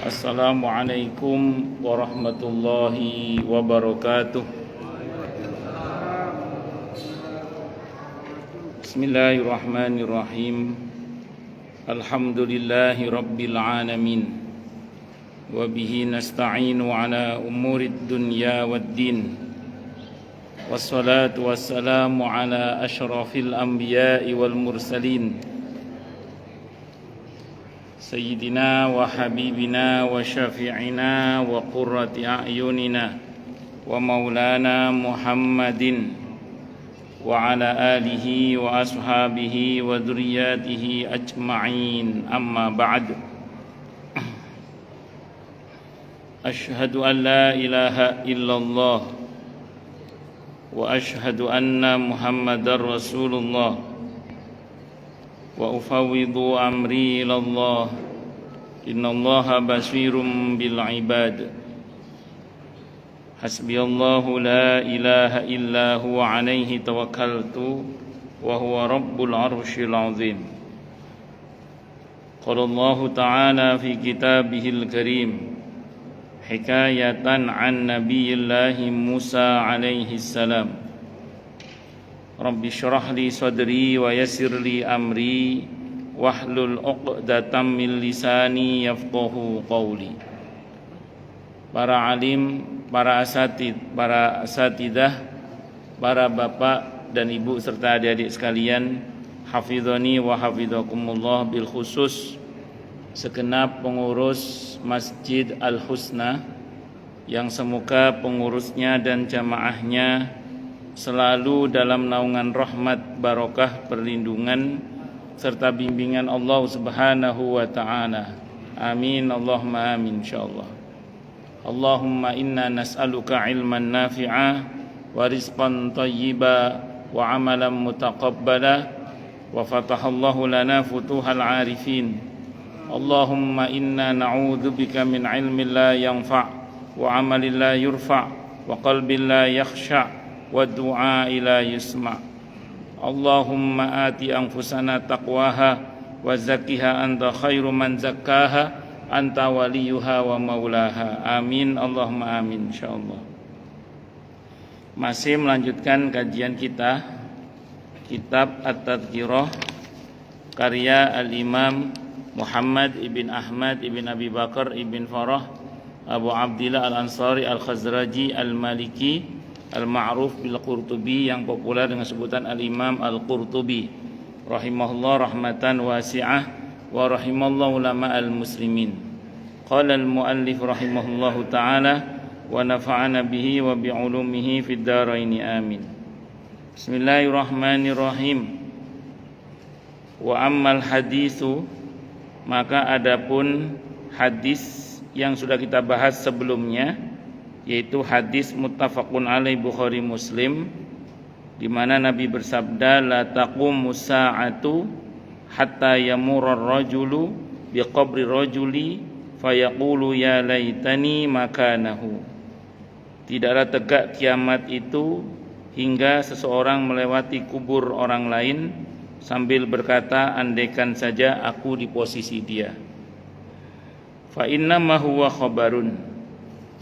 Assalamualaikum warahmatullahi wabarakatuh. Bismillahirrahmanirrahim. Alhamdulillahi rabbil alamin. Wa bihi nasta'inu ala umurid dunya waddin. Wassalatu wassalamu ala asyrafil anbiya'i wal mursalin, Sayyidina wa habibina wa syafi'ina wa qurrati a'yunina wa maulana Muhammadin wa ala alihi wa ashabihi wa dzurriyyatihi ajma'in, amma ba'd. Asyhadu an la ilaha illallah wa asyhadu anna Muhammadar Rasulullah wa ufawwidu amri ilallah, innallaha basirum bil ibad. Hasbiyallahu la ilaha illa huwa alaihi tawakkaltu wa huwa rabbul arsyil azim. Qala Allah ta'ala fi kitabihil karim hikayatan an nabiyillahi Musa alaihi salam. Rabbi syrah li sadri wa yassir li amri wahlul 'uqdatam min lisani yafqahu qawli. Para alim, para asatidah, para bapak dan ibu serta adik-adik sekalian, hafizani wa hafizakumullah, bil khusus segenap pengurus Masjid Al-Husna yang semoga pengurusnya dan jamaahnya selalu dalam naungan rahmat, barokah, perlindungan serta bimbingan Allah Subhanahu wa ta'ala. Amin, Allahumma amin, insyaallah. Allahumma inna nas'aluka ilman nafi'a wa rizqan thayyiba wa amalan mutaqabbala wa fatahallahu lana futuhal arifin. Allahumma inna na'udzubika min ilmin la yanfa' wa amalin la yurfa' wa qalbin la yakhsha' wa du'a ila yusma'. Allahumma ati anfusana taqwaha wa zakkiha anta khairu man zakkaha anta waliyuha wa maulaha. Amin, Allahumma amin, insyaallah. Masih melanjutkan kajian kita kitab At-Tadhkirah karya Al-Imam Muhammad ibn Ahmad ibn Abi Bakar ibn Farah Abu Abdillah Al-Ansari Al-Khazraji Al-Maliki Al-Ma'ruf bil Qurtubi, yang populer dengan sebutan Al-Imam Al-Qurtubi rahimahullah rahmatan wasi'ah wa rahimallahu ulama al-muslimin. Qala al-muallif rahimahullahu ta'ala wa nafa'ana bihi wa bi'ulumihi fid dharaini amin. Bismillahirrahmanirrahim. Wa ammal hadithu, maka adapun hadis yang sudah kita bahas sebelumnya, yaitu hadis muttafaqun alaih Bukhari Muslim, di mana Nabi bersabda, la taqumu sa'atu hatta yamurra ar-rajulu biqabri rajuli fayaqulu ya laitani makanahu. Tidaklah tegak kiamat itu hingga seseorang melewati kubur orang lain sambil berkata, andaikan saja aku di posisi dia. Fa inna ma huwa khabarun,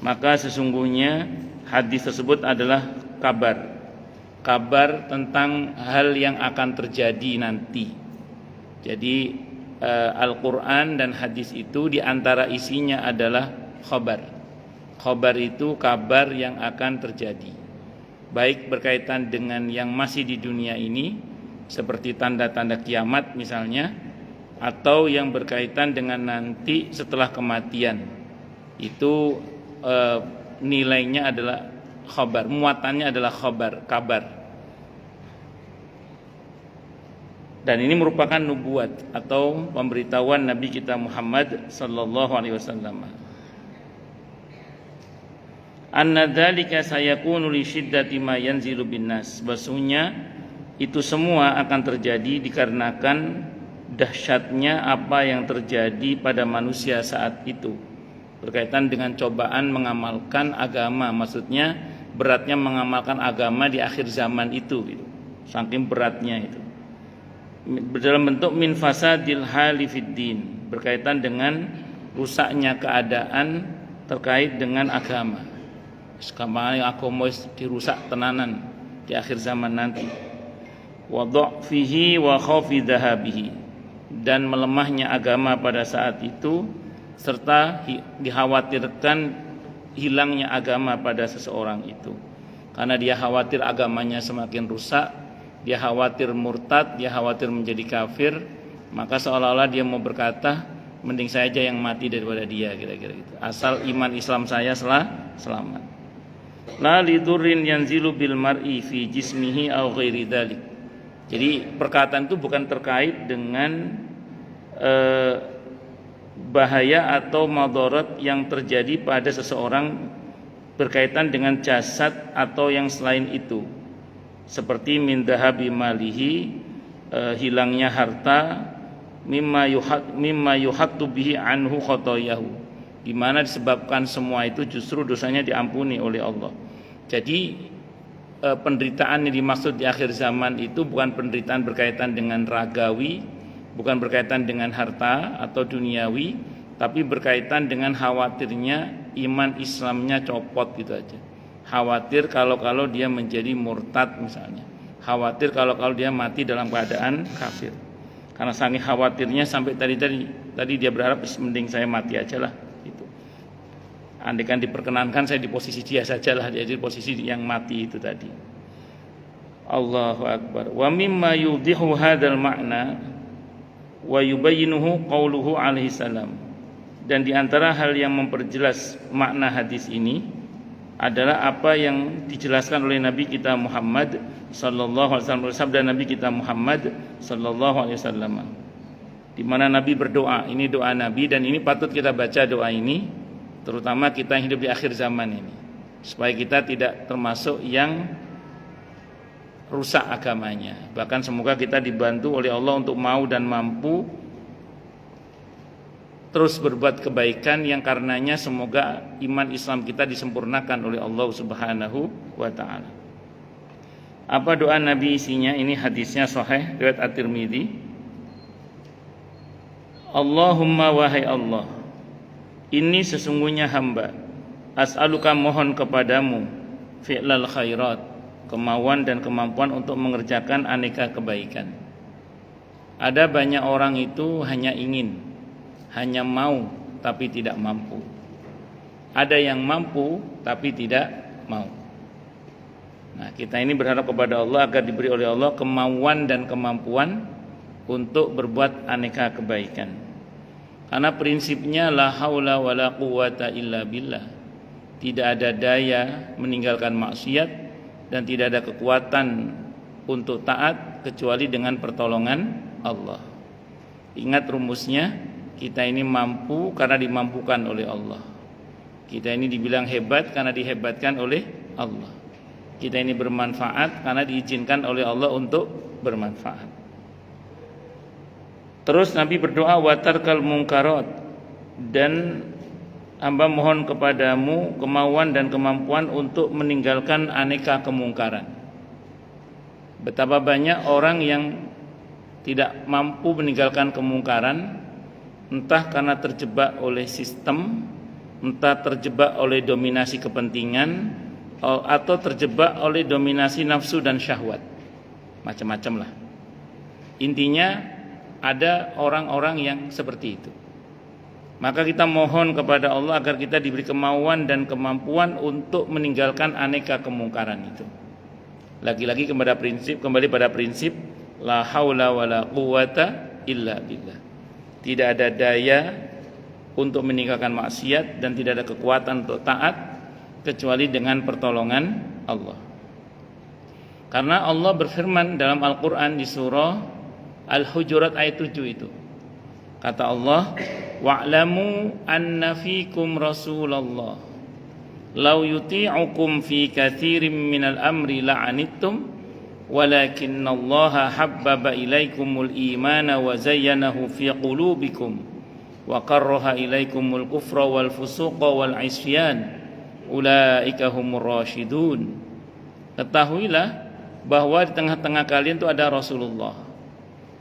maka sesungguhnya hadis tersebut adalah kabar tentang hal yang akan terjadi nanti. Jadi Al-Quran dan hadis itu diantara isinya adalah khabar. Khabar itu kabar yang akan terjadi, baik berkaitan dengan yang masih di dunia ini seperti tanda-tanda kiamat misalnya, atau yang berkaitan dengan nanti setelah kematian. Itu nilainya adalah khabar, muatannya adalah kabar. Dan ini merupakan nubuat atau pemberitahuan Nabi kita Muhammad sallallahu alaihi wasallam. Anna dzalika sayakunu li syiddati ma yanzilu binnas. Bahwasanya itu semua akan terjadi dikarenakan dahsyatnya apa yang terjadi pada manusia saat itu, berkaitan dengan cobaan mengamalkan agama, maksudnya beratnya mengamalkan agama di akhir zaman itu gitu. Saking beratnya itu. Dalam bentuk min fasadil hali fid din, berkaitan dengan rusaknya keadaan terkait dengan agama. Sekarang agama dirusak tenanan di akhir zaman nanti. Wa dha'fihi wa khawfi dhahabihi, dan melemahnya agama pada saat itu serta dikhawatirkan hilangnya agama pada seseorang itu. Karena dia khawatir agamanya semakin rusak, dia khawatir murtad, dia khawatir menjadi kafir, maka seolah-olah dia mau berkata, mending saya aja yang mati daripada dia, kira-kira gitu. Asal iman Islam saya selamat. La lidurrin yanzilu bil mar'i fi jismihi aw ghairi dzalik. Jadi perkataan itu bukan terkait dengan bahaya atau madarat yang terjadi pada seseorang berkaitan dengan jasad atau yang selain itu. Seperti min dhahabi malihi, hilangnya harta, mimma yuhattu bihi anhu khotoyahu, di mana disebabkan semua itu justru dosanya diampuni oleh Allah. Jadi penderitaan yang dimaksud di akhir zaman itu bukan penderitaan berkaitan dengan ragawi, bukan berkaitan dengan harta atau duniawi, tapi berkaitan dengan khawatirnya iman Islamnya copot gitu aja. Khawatir kalau dia menjadi murtad misalnya. Khawatir kalau dia mati dalam keadaan kafir. Karena saking khawatirnya sampai tadi dia berharap mending saya mati aja lah gitu. Andaikan diperkenankan saya di posisi dia sajalah, dia di posisi yang mati itu tadi. Allahu akbar. Wa mimma yudhihu hadzal ma'na wa yubayyinuhu qauluhu alaihi salam. Dan di antara hal yang memperjelas makna hadis ini adalah apa yang dijelaskan oleh Nabi kita Muhammad sallallahu alaihi wasallam, sabda Nabi kita Muhammad sallallahu alaihi wasallam, di mana Nabi berdoa. Ini doa Nabi dan ini patut kita baca doa ini, terutama kita yang hidup di akhir zaman ini, supaya kita tidak termasuk yang rusak agamanya. Bahkan semoga kita dibantu oleh Allah untuk mau dan mampu terus berbuat kebaikan yang karenanya semoga iman Islam kita disempurnakan oleh Allah Subhanahu wa taala. Apa doa Nabi isinya? Ini hadisnya sahih riwayat At-Tirmidzi. Allahumma wahai Allah, ini sesungguhnya hamba, as'aluka mohon kepadamu, fi'lal khairat, kemauan dan kemampuan untuk mengerjakan aneka kebaikan. Ada banyak orang itu hanya ingin, hanya mau tapi tidak mampu. Ada yang mampu tapi tidak mau. Nah, kita ini berharap kepada Allah agar diberi oleh Allah kemauan dan kemampuan untuk berbuat aneka kebaikan. Karena prinsipnya la haula wala quwata illa billah. Tidak ada daya meninggalkan maksiat dan tidak ada kekuatan untuk taat kecuali dengan pertolongan Allah. Ingat rumusnya, kita ini mampu karena dimampukan oleh Allah. Kita ini dibilang hebat karena dihebatkan oleh Allah. Kita ini bermanfaat karena diizinkan oleh Allah untuk bermanfaat. Terus Nabi berdoa watarkal munkarat, dan hamba mohon kepadamu kemauan dan kemampuan untuk meninggalkan aneka kemungkaran. Betapa banyak orang yang tidak mampu meninggalkan kemungkaran, entah karena terjebak oleh sistem, entah terjebak oleh dominasi kepentingan, atau terjebak oleh dominasi nafsu dan syahwat. Macam-macam lah. Intinya ada orang-orang yang seperti itu. Maka kita mohon kepada Allah agar kita diberi kemauan dan kemampuan untuk meninggalkan aneka kemungkaran itu. Lagi-lagi kembali pada prinsip la haula wala quwata illa billah. Tidak ada daya untuk meninggalkan maksiat dan tidak ada kekuatan untuk taat kecuali dengan pertolongan Allah. Karena Allah berfirman dalam Al-Quran di surah Al-Hujurat ayat 7 itu. Kata Allah, wa'lamu anna fikum Rasulullah law yuti'ukum fi katsirin minal amri la'anittum walakinnallaha habbaba ilaikumul imana wa zayyanahu fi qulubikum wa karraha ilaikumul kufra wal fusuqa wal isyan ulaika humur rasyidun. Ketahuilah bahwa di tengah-tengah kalian itu ada Rasulullah.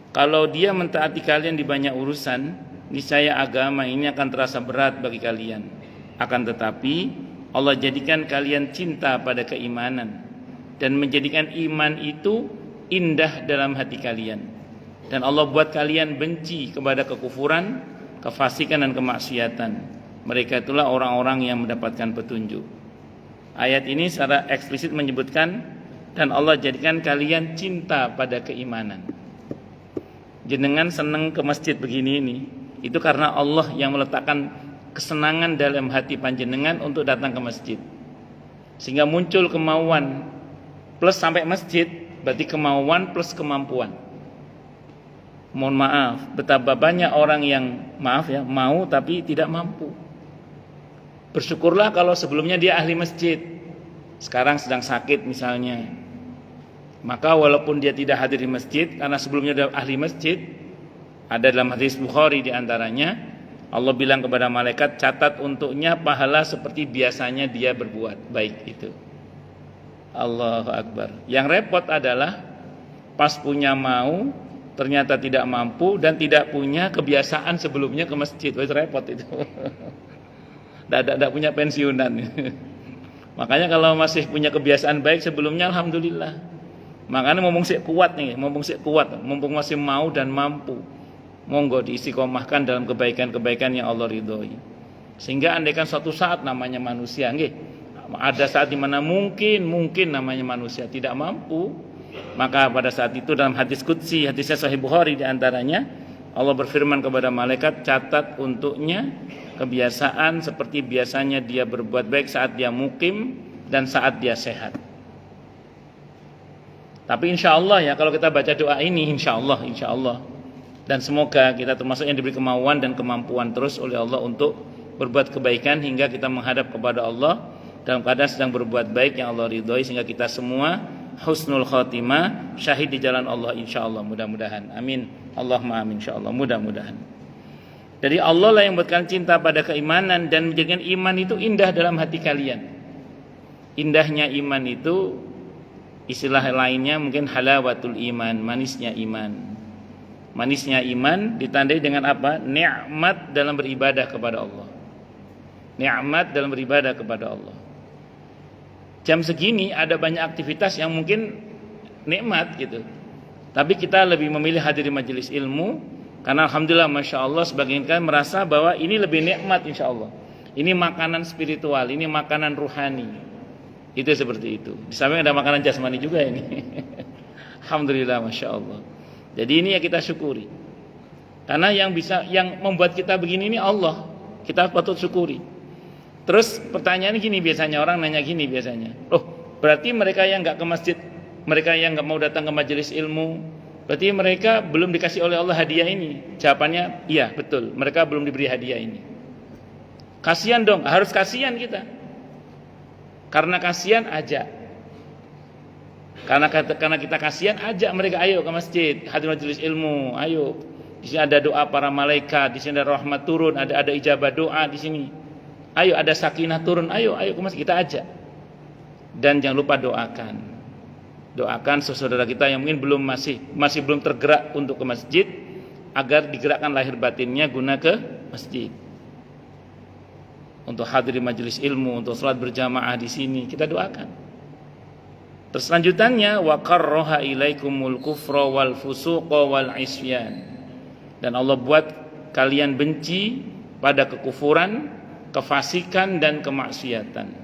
Kalau dia mentaati kalian di banyak urusan, niscaya agama ini akan terasa berat bagi kalian. Akan tetapi Allah jadikan kalian cinta pada keimanan dan menjadikan iman itu indah dalam hati kalian. Dan Allah buat kalian benci kepada kekufuran, kefasikan dan kemaksiatan. Mereka itulah orang-orang yang mendapatkan petunjuk. Ayat ini secara eksplisit menyebutkan dan Allah jadikan kalian cinta pada keimanan. Jenengan seneng ke masjid begini ini, itu karena Allah yang meletakkan kesenangan dalam hati panjenengan untuk datang ke masjid. Sehingga muncul kemauan plus sampai masjid, berarti kemauan plus kemampuan. Mohon maaf, betapa banyak orang yang mau tapi tidak mampu. Bersyukurlah kalau sebelumnya dia ahli masjid, sekarang sedang sakit misalnya, maka walaupun dia tidak hadir di masjid karena sebelumnya dia ahli masjid, ada dalam hadis Bukhari diantaranya Allah bilang kepada malaikat, catat untuknya pahala seperti biasanya dia berbuat baik itu. Allahu Akbar. Yang repot adalah pas punya mau ternyata tidak mampu dan tidak punya kebiasaan sebelumnya ke masjid. Itu repot itu. Tidak punya pensiunan. Makanya kalau masih punya kebiasaan baik sebelumnya, alhamdulillah. Makanya mumpung masih mau dan mampu, monggo diistiqomahkan dalam kebaikan-kebaikan yang Allah ridhoi. Sehingga andaikan suatu saat namanya manusia, ada saat dimana mungkin namanya manusia tidak mampu, maka pada saat itu dalam hadis qudsi, hadisnya Sahih Bukhari diantaranya, Allah berfirman kepada malaikat, catat untuknya kebiasaan seperti biasanya dia berbuat baik saat dia mukim dan saat dia sehat. Tapi insya Allah ya, kalau kita baca doa ini insya Allah, dan semoga kita termasuk yang diberi kemauan dan kemampuan terus oleh Allah untuk berbuat kebaikan hingga kita menghadap kepada Allah dalam keadaan sedang berbuat baik yang Allah ridhoi, sehingga kita semua husnul khotimah, syahid di jalan Allah insya Allah, mudah-mudahan. Amin. Allahumma amin insya Allah, mudah-mudahan. Jadi Allah lah yang buatkan cinta pada keimanan dan menjadikan iman itu indah dalam hati kalian. Indahnya iman itu istilah lainnya mungkin halawatul iman, manisnya iman. Manisnya iman ditandai dengan apa? Nikmat dalam beribadah kepada Allah. Nikmat dalam beribadah kepada Allah. Jam segini ada banyak aktivitas yang mungkin nikmat gitu. Tapi kita lebih memilih hadir di majelis ilmu karena alhamdulillah masya Allah sebagian kan merasa bahwa ini lebih nikmat insya Allah. Ini makanan spiritual, ini makanan ruhani. Itu seperti itu. Di samping ada makanan jasmani juga ini. Alhamdulillah masya Allah. Jadi ini ya kita syukuri. Karena yang membuat kita begini ini Allah. Kita patut syukuri. Terus pertanyaan gini biasanya, orang nanya gini biasanya, berarti mereka yang nggak ke masjid, mereka yang nggak mau datang ke majelis ilmu, berarti mereka belum dikasih oleh Allah hadiah ini? Jawabannya iya betul, mereka belum diberi hadiah ini. Kasihan dong, harus kasihan kita. Karena kasihan ajak. Karena kita kasihan, ajak mereka, ayo ke masjid, hadir majelis ilmu, ayo. Di sini ada doa para malaikat, di sini ada rahmat turun, ada ijabah doa di sini. Ayo ada sakinah turun, ayo ke masjid, kita ajak. Dan jangan lupa doakan saudara kita yang mungkin masih belum tergerak untuk ke masjid, agar digerakkan lahir batinnya guna ke masjid. Untuk hadir di majelis ilmu, untuk salat berjamaah di sini, kita doakan. Terus lanjutannya, wa karraha ilaikumul kufra wal fusuqa wal isyan. Dan Allah buat kalian benci pada kekufuran, kefasikan dan kemaksiatan.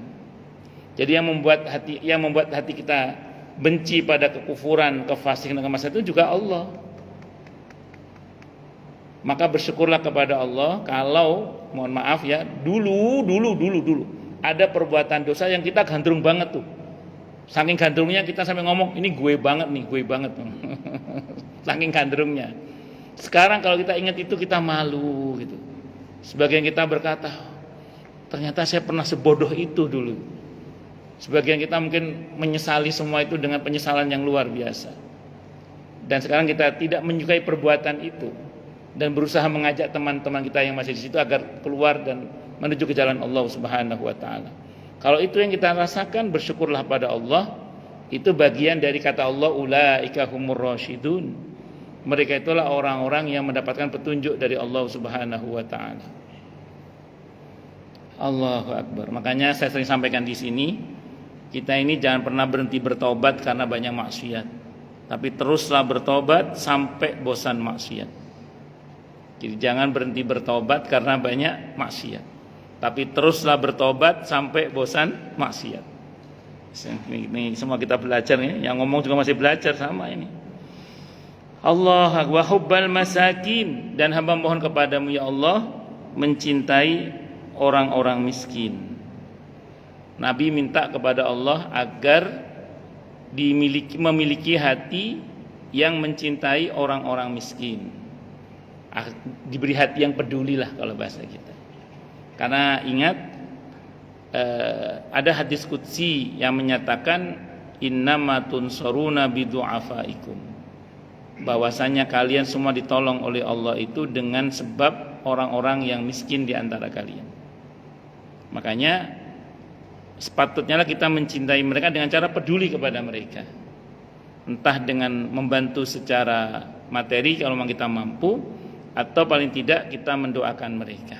Jadi yang membuat hati kita benci pada kekufuran, kefasikan dan kemaksiatan itu juga Allah. Maka bersyukurlah kepada Allah kalau, mohon maaf ya, dulu ada perbuatan dosa yang kita gandrung banget tuh. Saking gandrungnya kita sampai ngomong, ini gue banget. Saking gandrungnya. Sekarang kalau kita ingat itu kita malu gitu. Sebagian kita berkata, ternyata saya pernah sebodoh itu dulu. Sebagian kita mungkin menyesali semua itu dengan penyesalan yang luar biasa. Dan sekarang kita tidak menyukai perbuatan itu dan berusaha mengajak teman-teman kita yang masih di situ agar keluar dan menuju ke jalan Allah Subhanahu wa taala. Kalau itu yang kita rasakan, bersyukurlah pada Allah. Itu bagian dari kata Allah, ulaika humur rasyidun. Mereka itulah orang-orang yang mendapatkan petunjuk dari Allah Subhanahu wa taala. Allahu Akbar. Makanya saya sering sampaikan di sini, kita ini jangan pernah berhenti bertobat karena banyak maksiat. Tapi teruslah bertobat sampai bosan maksiat. Jadi jangan berhenti bertobat karena banyak maksiat. Tapi teruslah bertobat sampai bosan maksiat. Ini semua kita belajar nih. Yang ngomong juga masih belajar sama ini. Allah wa hubbal masakin, dan hamba mohon kepadamu ya Allah mencintai orang-orang miskin. Nabi minta kepada Allah agar memiliki hati yang mencintai orang-orang miskin. Diberi hati yang peduli lah kalau bahasa kita. Karena ingat ada hadis qudsi yang menyatakan innama tunsaruna bidu'afaikum, bahwasanya kalian semua ditolong oleh Allah itu dengan sebab orang-orang yang miskin di antara kalian. Makanya sepatutnya kita mencintai mereka dengan cara peduli kepada mereka. Entah dengan membantu secara materi kalau memang kita mampu, atau paling tidak kita mendoakan mereka.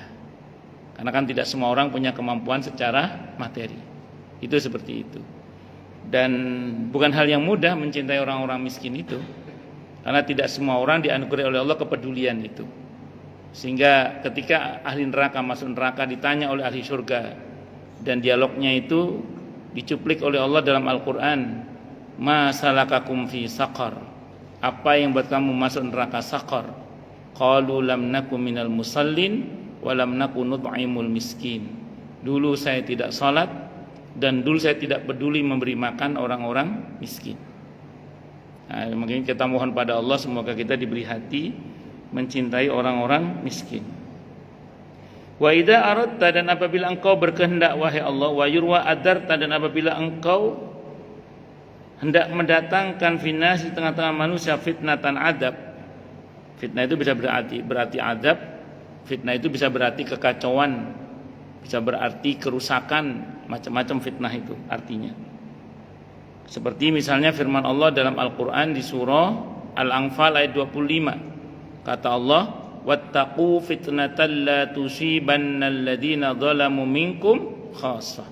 Karena kan tidak semua orang punya kemampuan secara materi. Itu seperti itu. Dan bukan hal yang mudah mencintai orang-orang miskin itu. Karena tidak semua orang dianugerahi oleh Allah kepedulian itu. Sehingga ketika ahli neraka masuk neraka ditanya oleh ahli surga, dan dialognya itu dicuplik oleh Allah dalam Al-Quran, ma salakakum fi saqar, apa yang buat kamu masuk neraka saqar? Qalu lam naku minal musallin wa lam naku nut'imul miskin. Dulu saya tidak salat dan dulu saya tidak peduli memberi makan orang-orang miskin. Nah, mungkin kita mohon pada Allah semoga kita diberi hati mencintai orang-orang miskin. Wa idza aradta, dan apabila engkau berkehendak wahai Allah, wa yurwa adarta, dan apabila engkau hendak mendatangkan finas di tengah-tengah manusia fitnatan adab. Fitnah itu bisa berarti adab, fitnah itu bisa berarti kekacauan, bisa berarti kerusakan, macam-macam fitnah itu artinya. Seperti misalnya firman Allah dalam Al-Quran di surah Al-Anfal ayat 25. Kata Allah, wattaqu fitnatan la tusibanna alladhina zalamu minkum khassah.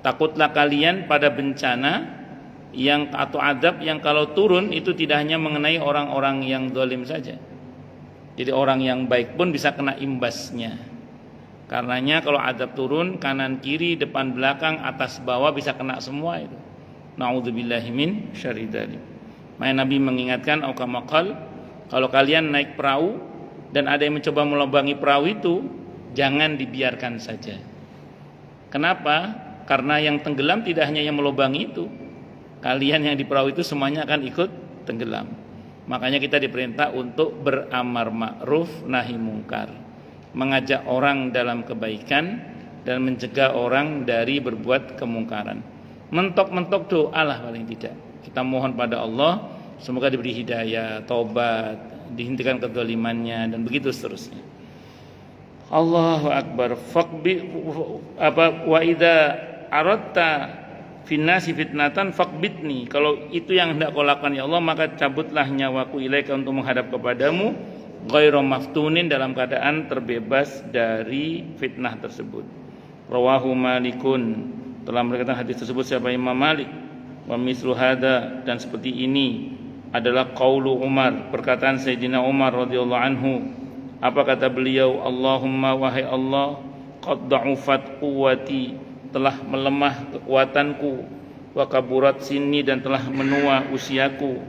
Takutlah kalian pada bencana yang atau adab yang kalau turun itu tidak hanya mengenai orang-orang yang zalim saja. Jadi orang yang baik pun bisa kena imbasnya. Karenanya kalau adab turun, kanan kiri, depan belakang, atas bawah bisa kena semua itu. Na'udzubillahi min syarri dzalik. Maka Nabi mengingatkan aukamakal, kalau kalian naik perahu dan ada yang mencoba melubangi perahu itu, jangan dibiarkan saja. Kenapa? Karena yang tenggelam tidak hanya yang melubangi itu. Kalian yang di perahu itu semuanya akan ikut tenggelam. Makanya kita diperintah untuk beramar ma'ruf nahi mungkar, mengajak orang dalam kebaikan dan mencegah orang dari berbuat kemungkaran. Mentok-mentok doa lah paling tidak. Kita mohon pada Allah semoga diberi hidayah, taubat, dihentikan kezalimannya, dan begitu seterusnya. Allahu Akbar. Wa idza aradta finnasi fitnatan faqbitni. Kalau itu yang hendak kau lakukan ya Allah, maka cabutlah nyawaku ilaika untuk menghadap kepadamu, ghairu maftunin, dalam keadaan terbebas dari fitnah tersebut. Rawahu Malikun, telah meriwayatkan hadis tersebut siapa? Imam Malik. Wa mislu hada, dan seperti ini adalah qaulu Umar, perkataan Sayyidina Umar radhiyallahu anhu. Apa kata beliau? Allahumma, wahai Allah, qad da'ufat quwwati, telah melemah kekuatanku, wa kaburat sinni, dan telah menua usiaku,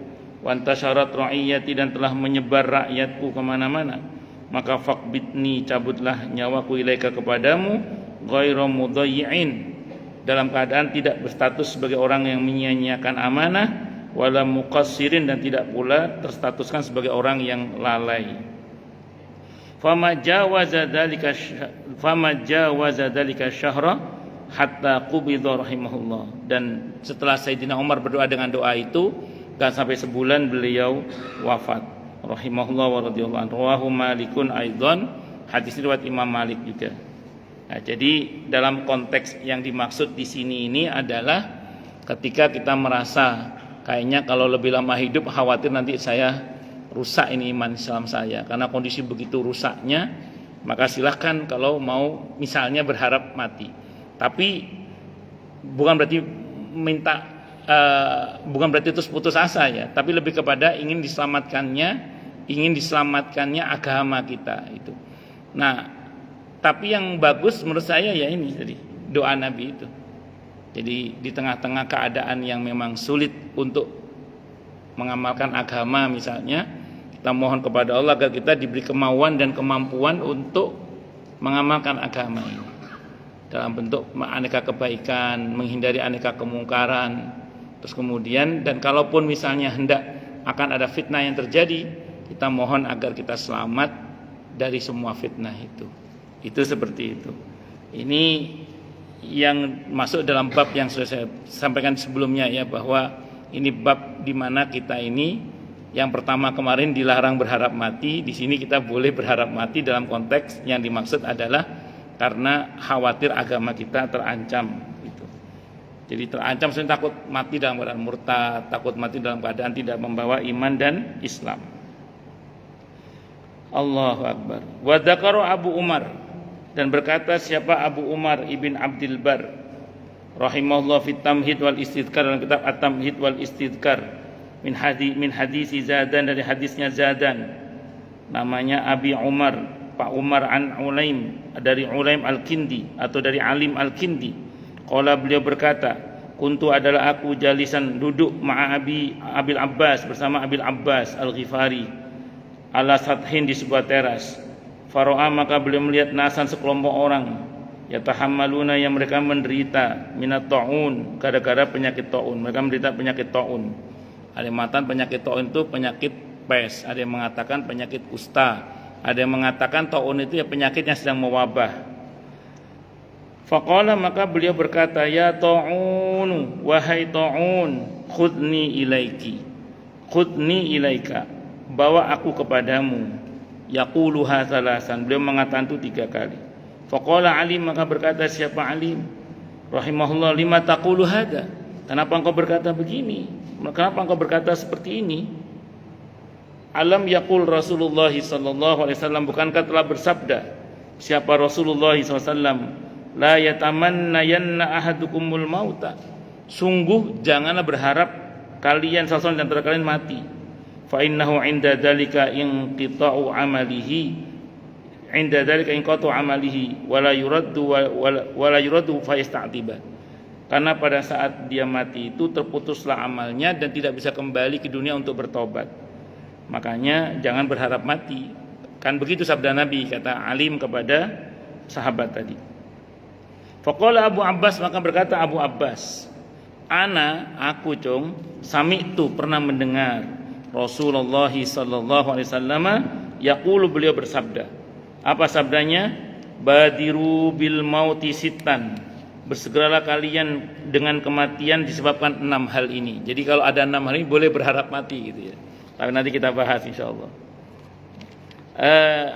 wa antasharat ra'iyati, dan telah menyebar rakyatku kemana-mana. Maka faqbitni, cabutlah nyawaku ilaika kepadamu, ghairu mudayyi'in, dalam keadaan tidak berstatus sebagai orang yang menyia-nyiakan amanah, wala muqassirin, dan tidak pula terstatuskan sebagai orang yang lalai. Fama jawaza dzalika syahra hatta qubidha rahimahullah. Dan setelah Sayyidina Umar berdoa dengan doa itu, gak sampai sebulan beliau wafat rahimahullah wa radhiyallahu anhu. Rawahu Malikun aidan, hadis riwayat Imam Malik juga. Nah, jadi dalam konteks yang dimaksud di sini ini adalah ketika kita merasa kayaknya kalau lebih lama hidup khawatir nanti saya rusak ini iman Islam saya. Karena kondisi begitu rusaknya, maka silahkan kalau mau misalnya berharap mati. Tapi bukan berarti minta bukan berarti terus putus asa ya, tapi lebih kepada ingin diselamatkannya agama kita itu. Nah, tapi yang bagus menurut saya ya ini tadi doa Nabi itu. Jadi di tengah-tengah keadaan yang memang sulit untuk mengamalkan agama misalnya, kita mohon kepada Allah agar kita diberi kemauan dan kemampuan untuk mengamalkan agama ini dalam bentuk aneka kebaikan, menghindari aneka kemungkaran. Terus kemudian, dan kalaupun misalnya hendak akan ada fitnah yang terjadi, kita mohon agar kita selamat dari semua fitnah itu. Itu seperti itu. Ini yang masuk dalam bab yang sudah saya sampaikan sebelumnya ya, bahwa ini bab di mana kita ini yang pertama kemarin dilarang berharap mati, di sini kita boleh berharap mati dalam konteks yang dimaksud adalah karena khawatir agama kita terancam. Jadi terancam, saya takut mati dalam keadaan murtad, takut mati dalam keadaan tidak membawa iman dan Islam. Allahu Akbar. Wa dzakara Abu Umar, dan berkata siapa Abu Umar ibn Abdul Bar rahimahullah fi Tamhid wal Istidkar, dalam kitab At-Tamhid wal Istidkar min hadis Zadan, dari hadisnya Zadan, namanya Abi Umar, Pak Umar an Ulaim, dari Ulaim Al-Kindi atau dari Alim Al-Kindi. Qala, beliau berkata, kuntu adalah aku jalisan duduk ma'a Abil Abbas, bersama Abil Abbas Al-Ghifari, ala sathin, di sebuah teras. Faro'a, maka beliau melihat nasan sekelompok orang, yatahammaluna, yang mereka menderita, minat ta'un, gara-gara penyakit ta'un. Mereka menderita penyakit ta'un. Ada yang mengatakan penyakit ta'un itu penyakit pes, ada yang mengatakan penyakit kusta, ada yang mengatakan ta'un itu ya penyakit yang sedang mewabah. Faqala, maka beliau berkata, ya ta'un, wahai ta'un, khudni ilaika, bawa aku kepadamu. Yaquluha salasan, beliau mengatakan itu 3 kali. Faqala Alim, maka berkata siapa Alim rahimahullah, lima taqulu hada, kenapa engkau berkata begini, kenapa engkau berkata seperti ini? Alam yaqul Rasulullah sallallahu alaihi wasallam, bukankah telah bersabda siapa Rasulullah sallallahu alaihi wasallam, la yatamannayanna ahadukumul mauta, sungguh janganlah berharap kalian salah seorang di antara kalian mati. Fa innahu 'inda dzalika inqita'u 'amalihi, 'inda dzalika inqita'u 'amalihi wala yuraddu fa yasta'tiba. Karena pada saat dia mati itu terputuslah amalnya dan tidak bisa kembali ke dunia untuk bertobat. Makanya jangan berharap mati. Kan begitu sabda Nabi, kata Alim kepada sahabat tadi. Faqala Abu Abbas, maka berkata Abu Abbas, aku sami'tu, pernah mendengar Rasulullah sallallahu alaihi wasallam yaqulu, beliau bersabda. Apa sabdanya? Badiru bil mauti sittan, bersegeralah kalian dengan kematian disebabkan 6 hal ini. Jadi kalau ada 6 hal ini boleh berharap mati gitu ya. Tapi nanti kita bahas insyaallah.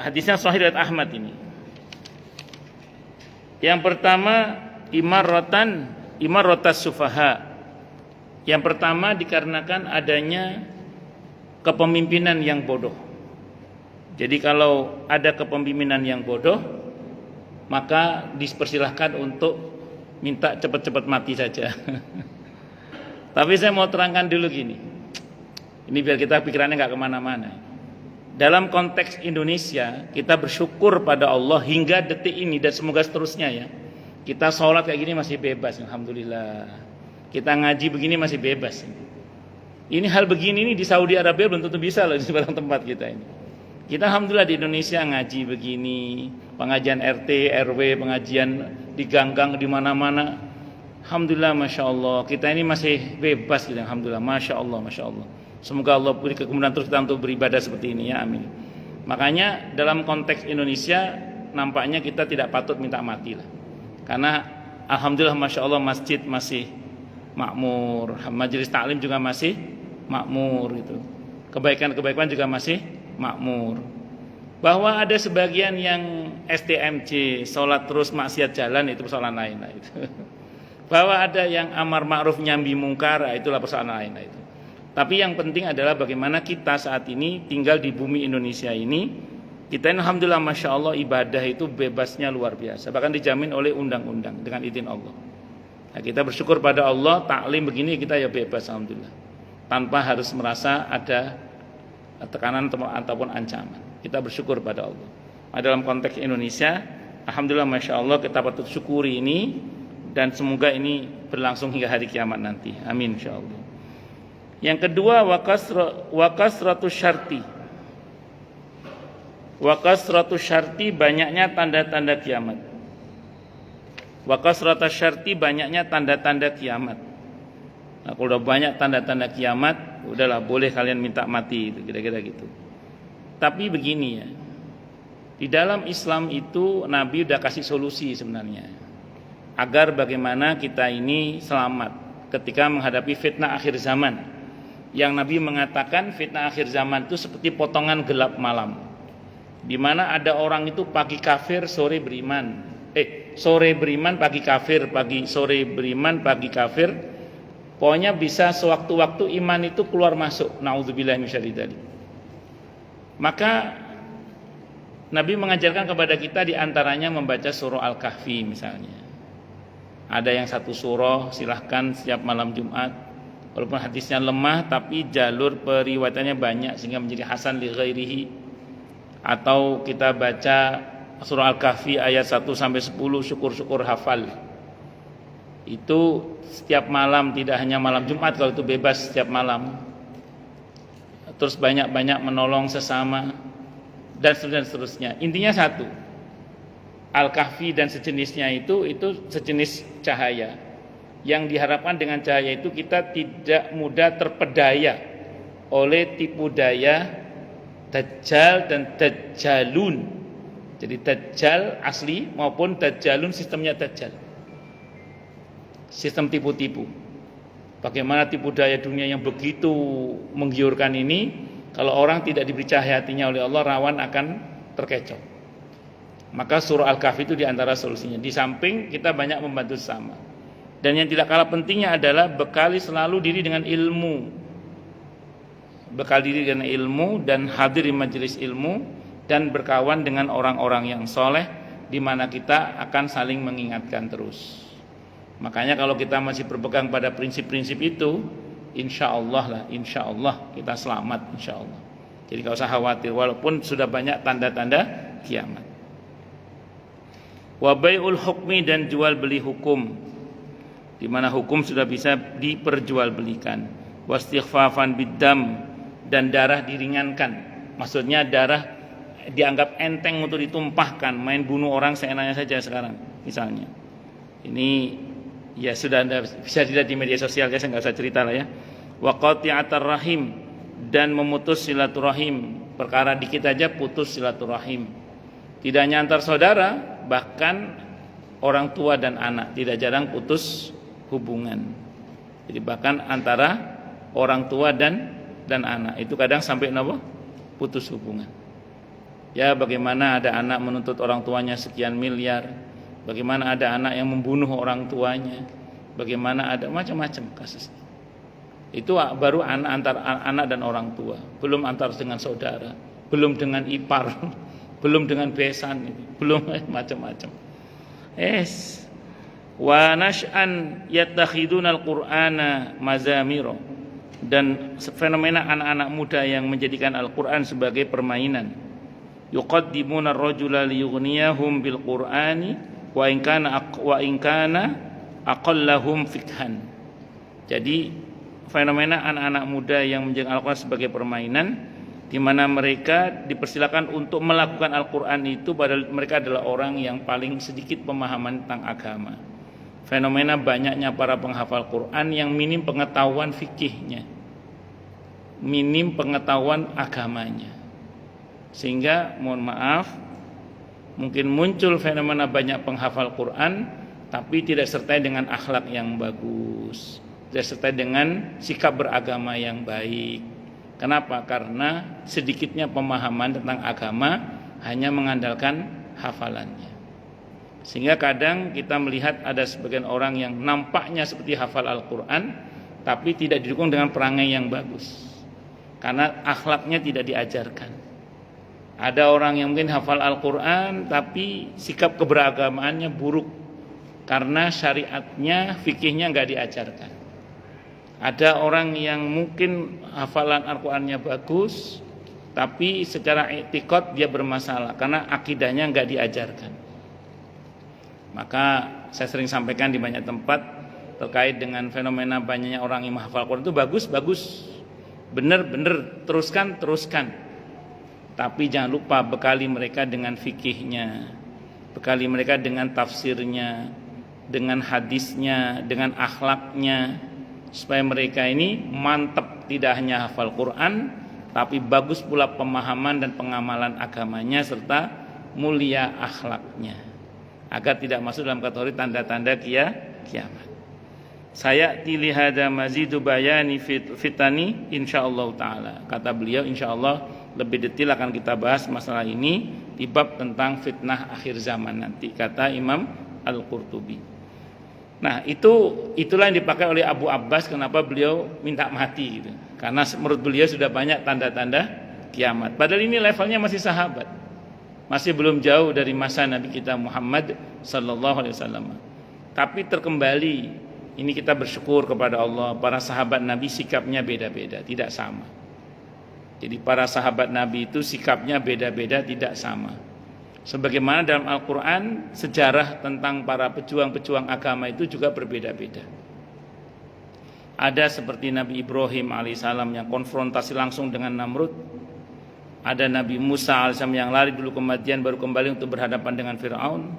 Hadisnya sahih riwayat Ahmad ini. Yang pertama, imaratas sufaha. Yang pertama dikarenakan adanya kepemimpinan yang bodoh. Jadi kalau ada kepemimpinan yang bodoh, maka dipersilahkan untuk minta cepat-cepat mati saja. Tapi saya mau terangkan dulu gini. Ini biar kita pikirannya nggak kemana-mana. Dalam konteks Indonesia, kita bersyukur pada Allah hingga detik ini dan semoga seterusnya ya. Kita sholat kayak gini masih bebas, alhamdulillah. Kita ngaji begini masih bebas. Ini hal begini nih di Saudi Arabia belum tentu bisa loh di sebarang tempat kita ini. Kita alhamdulillah di Indonesia ngaji begini, pengajian RT, RW, pengajian di gang-gang di mana-mana. Alhamdulillah, masya Allah. Kita ini masih bebas gitu, alhamdulillah, masya Allah, masya Allah. Semoga Allah beri kemudahan terus kita untuk beribadah seperti ini ya, amin. Makanya dalam konteks Indonesia nampaknya kita tidak patut minta mati lah. Karena alhamdulillah masya Allah masjid masih makmur, majelis taklim juga masih makmur gitu. Kebaikan-kebaikan juga masih makmur. Bahwa ada sebagian yang STMJ, sholat terus maksiat jalan, itu persoalan lain lah itu. Bahwa ada yang amar ma'ruf nyambi mungkar, itulah persoalan lain lah itu. Tapi yang penting adalah bagaimana kita saat ini tinggal di bumi Indonesia ini. Kita ini alhamdulillah Masya Allah ibadah itu bebasnya luar biasa. Bahkan dijamin oleh undang-undang dengan izin Allah. Nah, kita bersyukur pada Allah, taklim begini kita ya bebas alhamdulillah. Tanpa harus merasa ada tekanan ataupun ancaman. Kita bersyukur pada Allah. Nah, dalam konteks Indonesia, alhamdulillah Masya Allah kita patut syukuri ini. Dan semoga ini berlangsung hingga hari kiamat nanti. Amin insyaallah. Yang kedua, wakasratus syarti. Wakasratus syarti, banyaknya tanda-tanda kiamat. Wakasratus syarti, banyaknya tanda-tanda kiamat. Nah, kalau udah banyak tanda-tanda kiamat, udahlah boleh kalian minta mati, kira-kira gitu. Tapi begini ya, di dalam Islam itu Nabi udah kasih solusi sebenarnya. Agar bagaimana kita ini selamat ketika menghadapi fitnah akhir zaman. Yang Nabi mengatakan fitnah akhir zaman itu seperti potongan gelap malam, di mana ada orang itu pagi kafir, sore beriman. Sore beriman, pagi kafir, sore beriman, pagi kafir. Pokoknya bisa sewaktu-waktu iman itu keluar masuk. Nauzubillahi minasyaitonir rajim. Maka Nabi mengajarkan kepada kita diantaranya membaca surah Al-Kahfi misalnya. Ada yang satu surah silahkan setiap malam Jumat. Walaupun hadisnya lemah tapi jalur periwayatannya banyak sehingga menjadi hasan li ghairihi. Atau kita baca surah Al-Kahfi ayat 1 sampai 10 syukur-syukur hafal. Itu setiap malam, tidak hanya malam Jumat, kalau itu bebas setiap malam. Terus banyak-banyak menolong sesama dan seterusnya. Intinya satu, Al-Kahfi dan sejenisnya itu sejenis cahaya. Yang diharapkan dengan cahaya itu kita tidak mudah terpedaya oleh tipu daya Dajjal dan Dajjalun. Jadi Dajjal asli maupun Dajjalun sistemnya Dajjal. Sistem tipu-tipu. Bagaimana tipu daya dunia yang begitu menggiurkan ini, kalau orang tidak diberi cahaya hatinya oleh Allah, rawan akan terkecoh. Maka surah Al-Kahfi itu diantara solusinya. Di samping kita banyak membantu sesama. Dan yang tidak kalah pentingnya adalah bekali selalu diri dengan ilmu. Bekal diri dengan ilmu dan hadir di majelis ilmu dan berkawan dengan orang-orang yang soleh, di mana kita akan saling mengingatkan terus. Makanya kalau kita masih berpegang pada prinsip-prinsip itu, insya Allah kita selamat insya Allah. Jadi gak usah khawatir walaupun sudah banyak tanda-tanda kiamat. Wa bai'ul hukmi, dan jual beli hukum, di mana hukum sudah bisa diperjualbelikan. Wastighfafan biddam, dan darah diringankan. Maksudnya darah dianggap enteng untuk ditumpahkan, main bunuh orang seenaknya saja sekarang misalnya. Ini ya sudah Anda bisa dilihat di media sosial ya, saya nggak usah cerita lah ya. Wa qati'atar rahim, dan memutus silaturahim, perkara dikit aja putus silaturahim. Tidak hanya antar saudara, bahkan orang tua dan anak tidak jarang putus hubungan. Jadi bahkan antara orang tua dan anak itu kadang sampai putus hubungan. Ya, bagaimana ada anak menuntut orang tuanya sekian miliar, bagaimana ada anak yang membunuh orang tuanya, bagaimana ada macam-macam kasusnya. Itu baru antar anak dan orang tua, belum antar dengan saudara, belum dengan ipar, belum dengan besan, belum macam-macam. Wa nash'an yattakhiduna al-Qur'ana mazamiro, dan fenomena anak-anak muda yang menjadikan Al-Qur'an sebagai permainan. Yuqaddimuna ar-rajula liyughniyahum bil Qur'ani wa in kana aqallahum fikhan. Jadi fenomena anak-anak muda yang menjadikan Al-Qur'an sebagai permainan, di mana mereka dipersilakan untuk melakukan Al-Qur'an itu padahal mereka adalah orang yang paling sedikit pemahaman tentang agama. Fenomena banyaknya para penghafal Quran yang minim pengetahuan fikihnya, minim pengetahuan agamanya. Sehingga mohon maaf, mungkin muncul fenomena banyak penghafal Quran tapi tidak sertai dengan akhlak yang bagus, tidak sertai dengan sikap beragama yang baik. Kenapa? Karena sedikitnya pemahaman tentang agama, hanya mengandalkan hafalannya. Sehingga kadang kita melihat ada sebagian orang yang nampaknya seperti hafal Al-Quran, tapi tidak didukung dengan perangai yang bagus. Karena akhlaknya tidak diajarkan. Ada orang yang mungkin hafal Al-Quran tapi sikap keberagamaannya buruk karena syariatnya, fikihnya nggak diajarkan. Ada orang yang mungkin hafalan Al-Qurannya bagus tapi secara i'tiqad dia bermasalah karena akidahnya nggak diajarkan. Maka saya sering sampaikan di banyak tempat terkait dengan fenomena banyaknya orang yang menghafal Al-Quran itu bagus, benar, teruskan. Tapi jangan lupa bekali mereka dengan fikihnya, bekali mereka dengan tafsirnya, dengan hadisnya, dengan akhlaknya, supaya mereka ini mantap tidak hanya hafal Quran, tapi bagus pula pemahaman dan pengamalan agamanya serta mulia akhlaknya, agar tidak masuk dalam kategori tanda-tanda kiamat. Saya tilih hada mazidu bayani fitani insyaallah taala. Kata beliau, insyaallah lebih detail akan kita bahas masalah ini di bab tentang fitnah akhir zaman nanti, kata Imam Al-Qurtubi. Nah, itulah yang dipakai oleh Abu Abbas kenapa beliau minta mati gitu. Karena menurut beliau sudah banyak tanda-tanda kiamat. Padahal ini levelnya masih sahabat. Masih belum jauh dari masa Nabi kita Muhammad sallallahu alaihi wasallam. Tapi terkembali, ini kita bersyukur kepada Allah, para sahabat Nabi sikapnya beda-beda, tidak sama. Jadi para sahabat Nabi itu sikapnya beda-beda, tidak sama. Sebagaimana dalam Al-Quran, sejarah tentang para pejuang-pejuang agama itu juga berbeda-beda. Ada seperti Nabi Ibrahim alaihissalam yang konfrontasi langsung dengan Namrud. Ada Nabi Musa alaihissalam yang lari dulu kematian baru kembali untuk berhadapan dengan Fir'aun.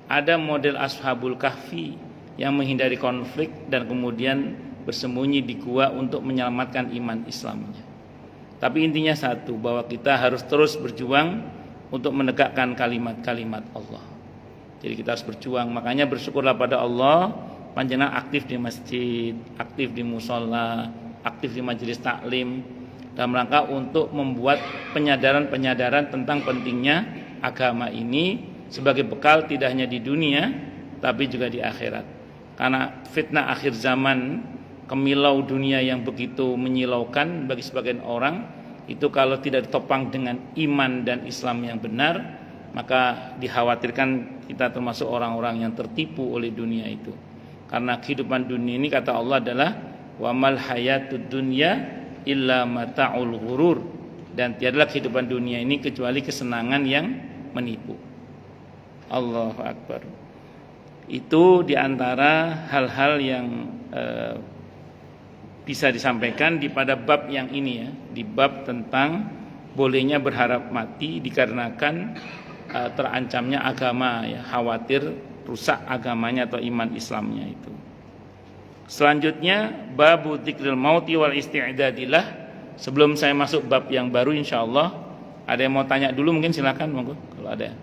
Ada model Ashabul Kahfi yang menghindari konflik dan kemudian bersembunyi di gua untuk menyelamatkan iman Islamnya. Tapi intinya satu, bahwa kita harus terus berjuang untuk menegakkan kalimat-kalimat Allah. Jadi kita harus berjuang. Makanya bersyukurlah pada Allah, panjenengan aktif di masjid, aktif di musola, aktif di majelis taklim, dalam rangka untuk membuat penyadaran-penyadaran tentang pentingnya agama ini sebagai bekal tidak hanya di dunia tapi juga di akhirat. Karena fitnah akhir zaman, kemilau dunia yang begitu menyilaukan bagi sebagian orang, itu kalau tidak ditopang dengan iman dan Islam yang benar, maka dikhawatirkan kita termasuk orang-orang yang tertipu oleh dunia itu. Karena kehidupan dunia ini kata Allah adalah wa mal hayatud dunya illa mata'ul ghurur, dan tiadalah kehidupan dunia ini kecuali kesenangan yang menipu. Allahu Akbar. Itu diantara hal-hal yang bisa disampaikan di pada bab yang ini ya, di bab tentang bolehnya berharap mati dikarenakan terancamnya agama ya, khawatir rusak agamanya atau iman Islamnya itu. Selanjutnya babu dzikril mauti wal isti'dadilah. Sebelum saya masuk bab yang baru insyaallah, ada yang mau tanya dulu mungkin silakan monggo kalau ada.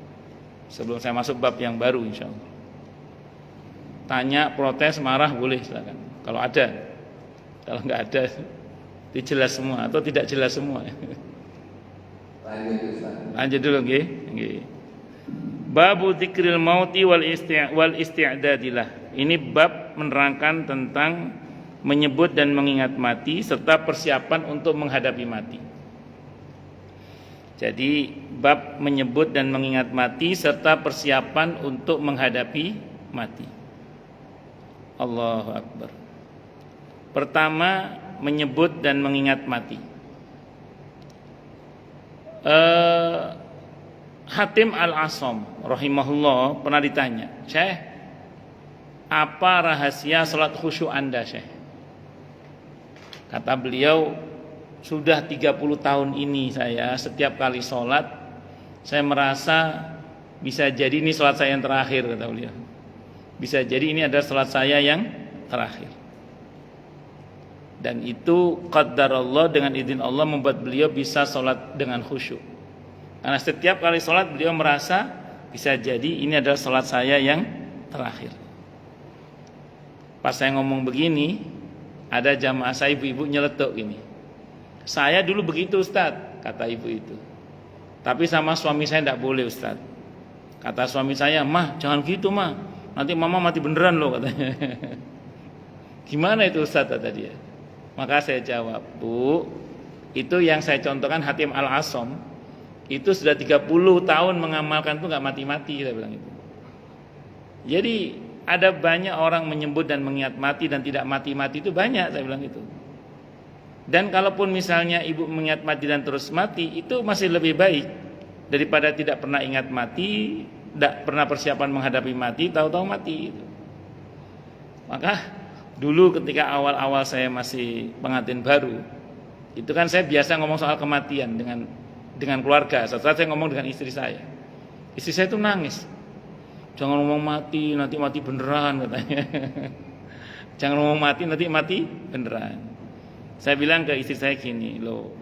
Sebelum saya masuk bab yang baru insyaallah. Tanya, protes, marah boleh silakan. Kalau ada. Kalau enggak ada, itu jelas semua atau tidak jelas semua. Lanjut dulu nggih. Babu dzikril mauti wal isti'dadilah. Ini bab menerangkan tentang menyebut dan mengingat mati serta persiapan untuk menghadapi mati. Jadi bab menyebut dan mengingat mati serta persiapan untuk menghadapi mati. Allahu Akbar. Pertama, menyebut dan mengingat mati. Hatim Al-Asam rahimahullah pernah ditanya, "Syekh, apa rahasia salat khusyuk Anda, Syekh?" Kata beliau, "Sudah 30 tahun ini saya setiap kali salat saya merasa bisa jadi ini salat saya yang terakhir," kata beliau. Bisa jadi ini adalah salat saya yang terakhir. Dan itu qadarullah, dengan izin Allah membuat beliau bisa salat dengan khusyuk. Karena setiap kali salat beliau merasa bisa jadi ini adalah salat saya yang terakhir. Pas saya ngomong begini, ada jamaah saya ibu-ibu nyeletuk gini. "Saya dulu begitu Ustaz," kata ibu itu. "Tapi sama suami saya tidak boleh Ustaz." Kata suami saya, "Mah, jangan gitu mah. Nanti mama mati beneran loh," katanya. Gimana itu Ustaz kata dia? Maka saya jawab, Bu, itu yang saya contohkan Hatim Al-Asom, itu sudah 30 tahun mengamalkan itu nggak mati-mati, saya bilang itu. Jadi ada banyak orang menyebut dan mengingat mati dan tidak mati-mati itu banyak, saya bilang itu. Dan kalaupun misalnya ibu mengingat mati dan terus mati, itu masih lebih baik daripada tidak pernah ingat mati, tidak pernah persiapan menghadapi mati, tahu-tahu mati. Maka dulu ketika awal-awal saya masih pengantin baru, itu kan saya biasa ngomong soal kematian dengan keluarga. Saat saya ngomong dengan istri saya itu nangis. Jangan ngomong mati, nanti mati beneran katanya. Jangan ngomong mati, nanti mati beneran. Saya bilang ke istri saya gini, loh,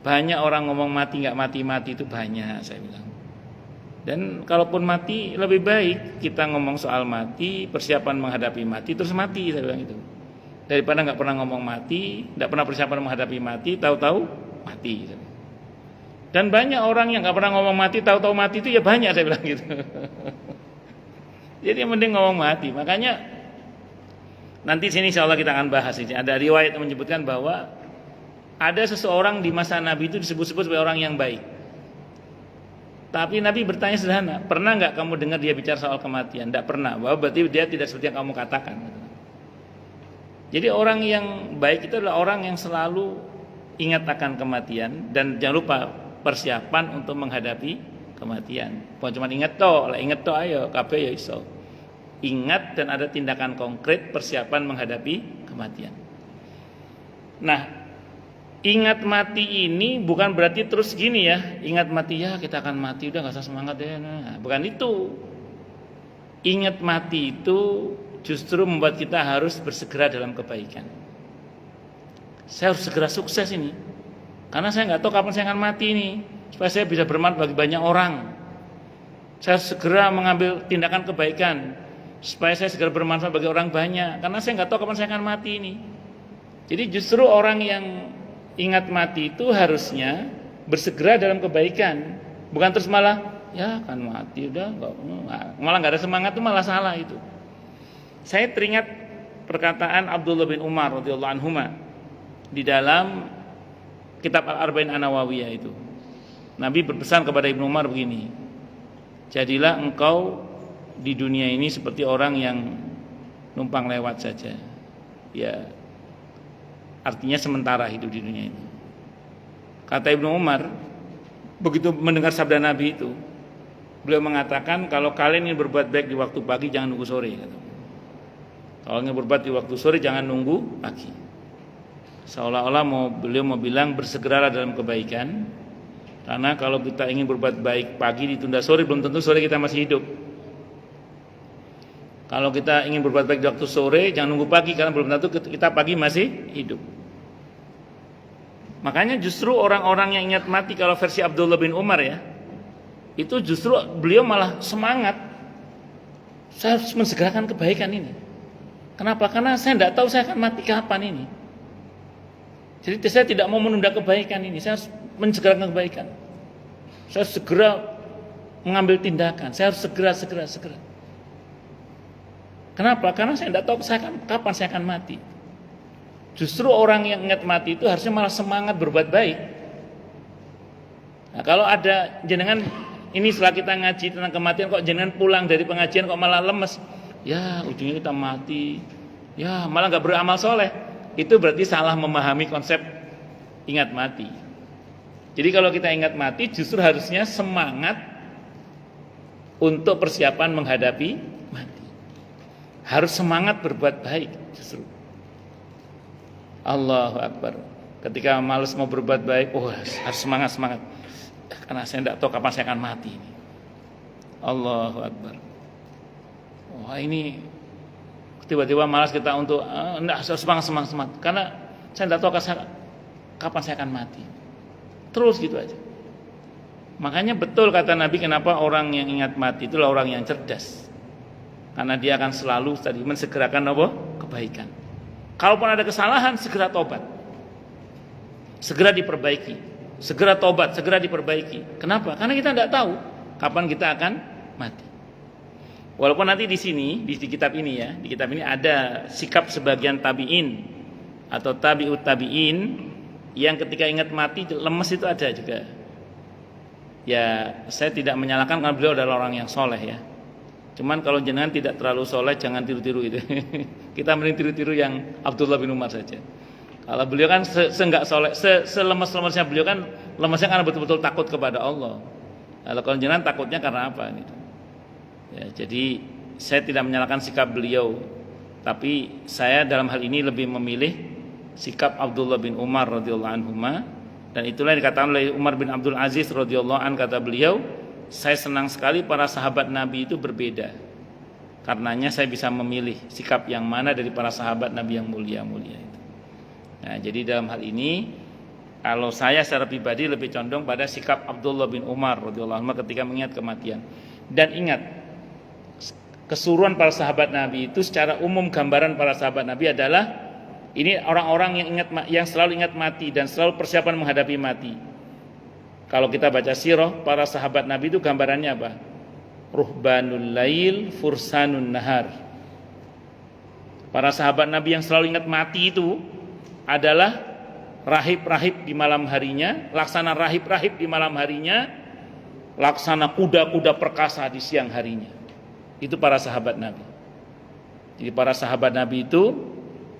banyak orang ngomong mati nggak mati-mati itu banyak, saya bilang. Dan kalaupun mati, lebih baik kita ngomong soal mati, persiapan menghadapi mati, terus mati, saya bilang itu. Daripada nggak pernah ngomong mati, nggak pernah persiapan menghadapi mati, tahu-tahu mati. Dan banyak orang yang nggak pernah ngomong mati, tahu-tahu mati itu ya banyak, saya bilang gitu. Jadi yang penting ngomong mati. Makanya nanti sini insya Allah kita akan bahas ini. Ada riwayat yang menyebutkan bahwa ada seseorang di masa Nabi itu disebut-sebut sebagai orang yang baik. Tapi Nabi bertanya sederhana, pernah nggak kamu dengar dia bicara soal kematian? Tidak pernah. Bahwa berarti dia tidak seperti yang kamu katakan. Jadi orang yang baik itu adalah orang yang selalu ingat akan kematian dan jangan lupa persiapan untuk menghadapi kematian. Bukan cuma ingat toh ayo kabeh ya iso. Ingat dan ada tindakan konkret persiapan menghadapi kematian. Nah, ingat mati ini bukan berarti terus gini ya, ingat mati ya kita akan mati, udah gak usah semangat deh. Nah, bukan itu. Ingat mati itu justru membuat kita harus bersegera dalam kebaikan. Saya harus segera sukses ini, karena saya nggak tahu kapan saya akan mati ini, supaya saya bisa bermanfaat bagi banyak orang. Saya harus segera mengambil tindakan kebaikan, supaya saya segera bermanfaat bagi orang banyak, karena saya nggak tahu kapan saya akan mati ini. Jadi justru orang yang ingat mati itu harusnya bersegera dalam kebaikan, bukan terus malah ya kan mati udah malah nggak ada semangat, itu malah salah itu. Saya teringat perkataan Abdullah bin Umar radhiyallahu anhuma di dalam kitab Al-Arba'in An-Nawawiyah itu. Nabi berpesan kepada Ibnu Umar begini, jadilah engkau di dunia ini seperti orang yang numpang lewat saja. Ya, artinya sementara hidup di dunia ini. Kata Ibnu Umar, begitu mendengar sabda Nabi itu, beliau mengatakan kalau kalian ingin berbuat baik di waktu pagi jangan nunggu sore. Kalau ingin berbuat di waktu sore jangan nunggu pagi. Seolah-olah beliau mau bilang bersegeralah dalam kebaikan, karena kalau kita ingin berbuat baik pagi ditunda sore, belum tentu sore kita masih hidup. Kalau kita ingin berbuat baik di waktu sore, jangan nunggu pagi, karena belum tentu kita pagi masih hidup. Makanya justru orang-orang yang ingat mati, kalau versi Abdullah bin Umar ya, itu justru beliau malah semangat, saya harus mensegerakan kebaikan ini. Kenapa? Karena saya tidak tahu saya akan mati kapan ini. Jadi saya tidak mau menunda kebaikan ini, saya harus mensegerakan kebaikan. Saya harus segera mengambil tindakan, saya harus segera. Kenapa? Karena saya tidak tahu kapan saya akan mati. Justru orang yang ingat mati itu harusnya malah semangat berbuat baik. Nah, kalau ada jenengan ini setelah kita ngaji tentang kematian, kok jenengan pulang dari pengajian kok malah lemes, ya ujungnya kita mati, ya malah nggak beramal soleh, itu berarti salah memahami konsep ingat mati. Jadi kalau kita ingat mati justru harusnya semangat untuk persiapan menghadapi mati. Harus semangat berbuat baik justru. Allahu Akbar. Ketika malas mau berbuat baik, harus semangat. Karena saya tidak tahu kapan saya akan mati. Allahu Akbar. Wah, ini tiba-tiba malas kita untuk semangat. Karena saya tidak tahu kapan saya akan mati. Terus gitu aja. Makanya betul kata Nabi, kenapa orang yang ingat mati itulah orang yang cerdas. Karena dia akan selalu mensegerakan kebaikan. Kalaupun ada kesalahan, segera tobat, segera diperbaiki, segera tobat, segera diperbaiki. Kenapa? Karena kita tidak tahu kapan kita akan mati. Walaupun nanti di sini di kitab ini ya, di kitab ini ada sikap sebagian tabi'in atau tabi'ut tabi'in yang ketika ingat mati lemes itu ada juga. Ya, saya tidak menyalahkan karena beliau adalah orang yang soleh ya. Cuman kalau jenengan tidak terlalu soleh jangan tiru-tiru itu. Kita mending tiru-tiru yang Abdullah bin Umar saja. Kalau beliau kan seenggak soleh, selemes-lemesnya beliau kan lemesnya karena betul-betul takut kepada Allah. Kalau jenengan takutnya karena apa gitu. Ya, jadi saya tidak menyalahkan sikap beliau, tapi saya dalam hal ini lebih memilih sikap Abdullah bin Umar radhiyallahu anhuma, dan itulah yang dikatakan oleh Umar bin Abdul Aziz radhiyallahu an, kata beliau, saya senang sekali para sahabat Nabi itu berbeda. Karenanya saya bisa memilih sikap yang mana dari para sahabat Nabi yang mulia-mulia itu. Nah, jadi dalam hal ini kalau saya secara pribadi lebih condong pada sikap Abdullah bin Umar radhiyallahu anhu ketika mengingat kematian. Dan ingat, keseluruhan para sahabat Nabi itu secara umum gambaran para sahabat Nabi adalah ini orang-orang yang selalu ingat mati dan selalu persiapan menghadapi mati. Kalau kita baca sirah para sahabat Nabi itu gambarannya apa? Ruhbanul lail fursanun nahar. Para sahabat Nabi yang selalu ingat mati itu adalah rahib-rahib di malam harinya, laksana rahib-rahib di malam harinya, laksana kuda-kuda perkasa di siang harinya. Itu para sahabat Nabi. Jadi para sahabat Nabi itu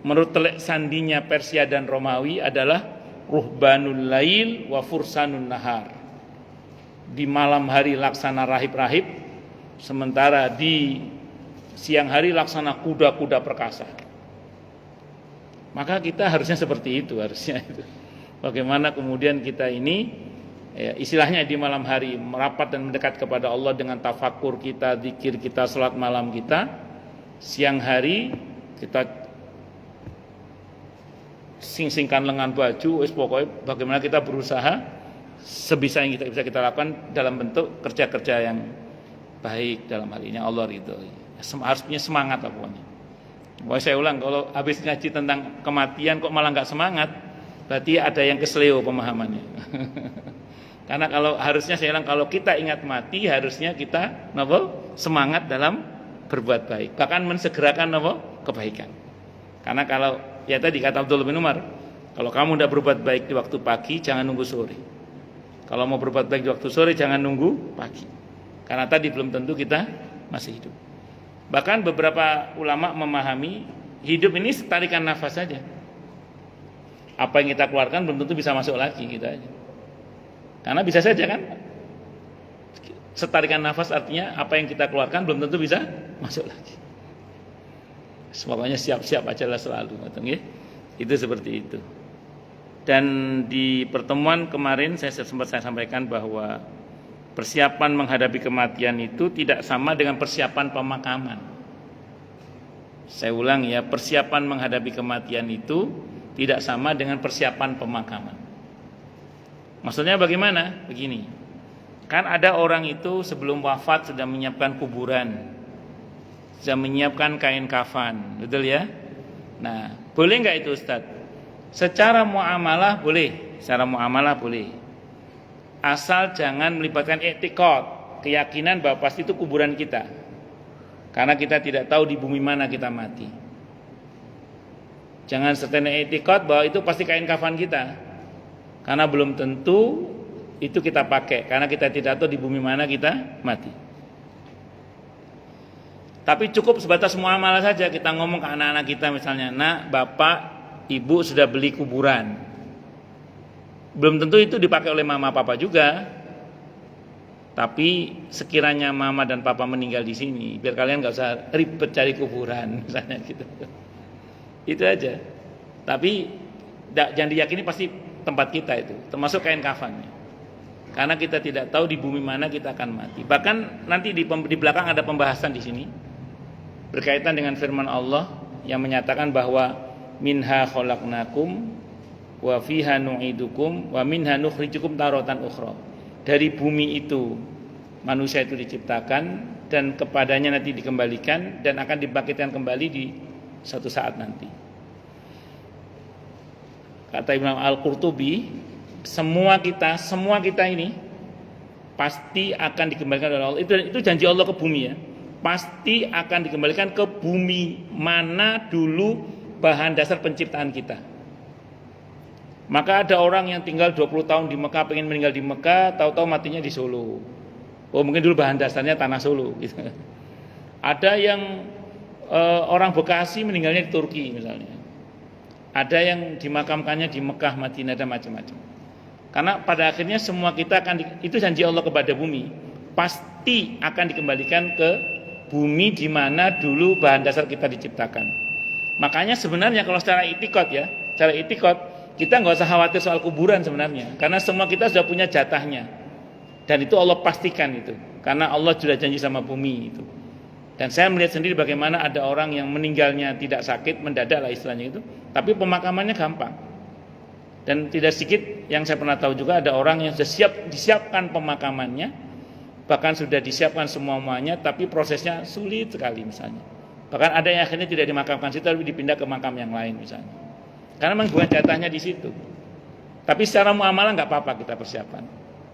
menurut telek sandinya Persia dan Romawi adalah ruhbanul lail wa fursanun nahar. Di malam hari laksana rahib-rahib, sementara di siang hari laksana kuda-kuda perkasa. Maka kita harusnya seperti itu harusnya itu. Bagaimana kemudian kita ini ya, istilahnya di malam hari merapat dan mendekat kepada Allah dengan tafakur kita, zikir kita, salat malam kita. Siang hari kita sing-singkan lengan baju, pokoknya bagaimana kita berusaha sebisa yang kita bisa kita lakukan dalam bentuk kerja-kerja yang baik, dalam hal ini Allah ridho. Harus punya semangat lah pokoknya. Pokoknya saya ulang, kalau habis ngaji tentang kematian kok malah nggak semangat, berarti ada yang kesleo pemahamannya. Karena kalau harusnya saya bilang kalau kita ingat mati harusnya kita semangat dalam berbuat baik, bahkan mensegerakan kebaikan. Karena kalau ya tadi kata Abdullah bin Umar, kalau kamu tidak berbuat baik di waktu pagi jangan nunggu sore. Kalau mau berbuat baik di waktu sore jangan nunggu pagi. Karena tadi belum tentu kita masih hidup. Bahkan beberapa ulama memahami hidup ini tarikan nafas saja. Apa yang kita keluarkan belum tentu bisa masuk lagi gitu aja. Karena bisa saja kan setarikan nafas artinya apa yang kita keluarkan belum tentu bisa masuk lagi. Semuanya siap-siap aja lah selalu, ya. Itu seperti itu. Dan di pertemuan kemarin saya sempat sampaikan bahwa persiapan menghadapi kematian itu tidak sama dengan persiapan pemakaman. Saya ulang ya, persiapan menghadapi kematian itu tidak sama dengan persiapan pemakaman. Maksudnya bagaimana? Begini, kan ada orang itu sebelum wafat sudah menyiapkan kuburan, sudah menyiapkan kain kafan, betul ya? Nah, boleh nggak itu Ustaz? Secara muamalah boleh, secara muamalah boleh. Asal jangan melibatkan i'tiqad, keyakinan bahwa pasti itu kuburan kita. Karena kita tidak tahu di bumi mana kita mati. Jangan serta i'tiqad bahwa itu pasti kain kafan kita. Karena belum tentu itu kita pakai, karena kita tidak tahu di bumi mana kita mati. Tapi cukup sebatas muamalah saja, kita ngomong ke anak-anak kita misalnya, nak, bapak, ibu sudah beli kuburan. Belum tentu itu dipakai oleh mama papa juga. Tapi sekiranya mama dan papa meninggal di sini, biar kalian nggak usah ribet cari kuburan, misalnya gitu. Itu aja. Tapi jangan diyakini pasti tempat kita itu, termasuk kain kafannya. Karena kita tidak tahu di bumi mana kita akan mati. Bahkan nanti di belakang ada pembahasan di sini berkaitan dengan firman Allah yang menyatakan bahwa minha khalaqnakum wa fiha nu'idukum wa minha nukhrijukum taratan ukhra. Dari bumi itu manusia itu diciptakan dan kepadanya nanti dikembalikan dan akan dibangkitkan kembali di suatu saat nanti. Kata Imam Al-Qurtubi, semua kita ini pasti akan dikembalikan oleh Allah. Itu janji Allah ke bumi ya. pasti akan dikembalikan ke bumi mana dulu bahan dasar penciptaan kita. Maka ada orang yang tinggal 20 tahun di Mekah, pengen meninggal di Mekah, tahu-tahu matinya di Solo. Oh, mungkin dulu bahan dasarnya tanah Solo gitu. Ada yang orang Bekasi meninggalnya di Turki misalnya. Ada yang dimakamkannya di Mekah, Madinah, dan macam-macam. Karena pada akhirnya semua kita akan itu janji Allah kepada bumi, pasti akan dikembalikan ke bumi di mana dulu bahan dasar kita diciptakan. Makanya sebenarnya kalau secara itikad ya, secara itikad kita nggak usah khawatir soal kuburan sebenarnya, karena semua kita sudah punya jatahnya, dan itu Allah pastikan itu, karena Allah sudah janji sama bumi itu. Dan saya melihat sendiri bagaimana ada orang yang meninggalnya tidak sakit, mendadak lah istilahnya itu, tapi pemakamannya gampang. Dan tidak sedikit yang saya pernah tahu juga ada orang yang sudah disiapkan pemakamannya, bahkan sudah disiapkan semuanya, tapi prosesnya sulit sekali misalnya. Bahkan ada yang akhirnya tidak dimakamkan situ, tapi dipindah ke makam yang lain misalnya. Karena memang bukan jatahnya di situ. Tapi secara muamalah nggak apa-apa kita persiapan.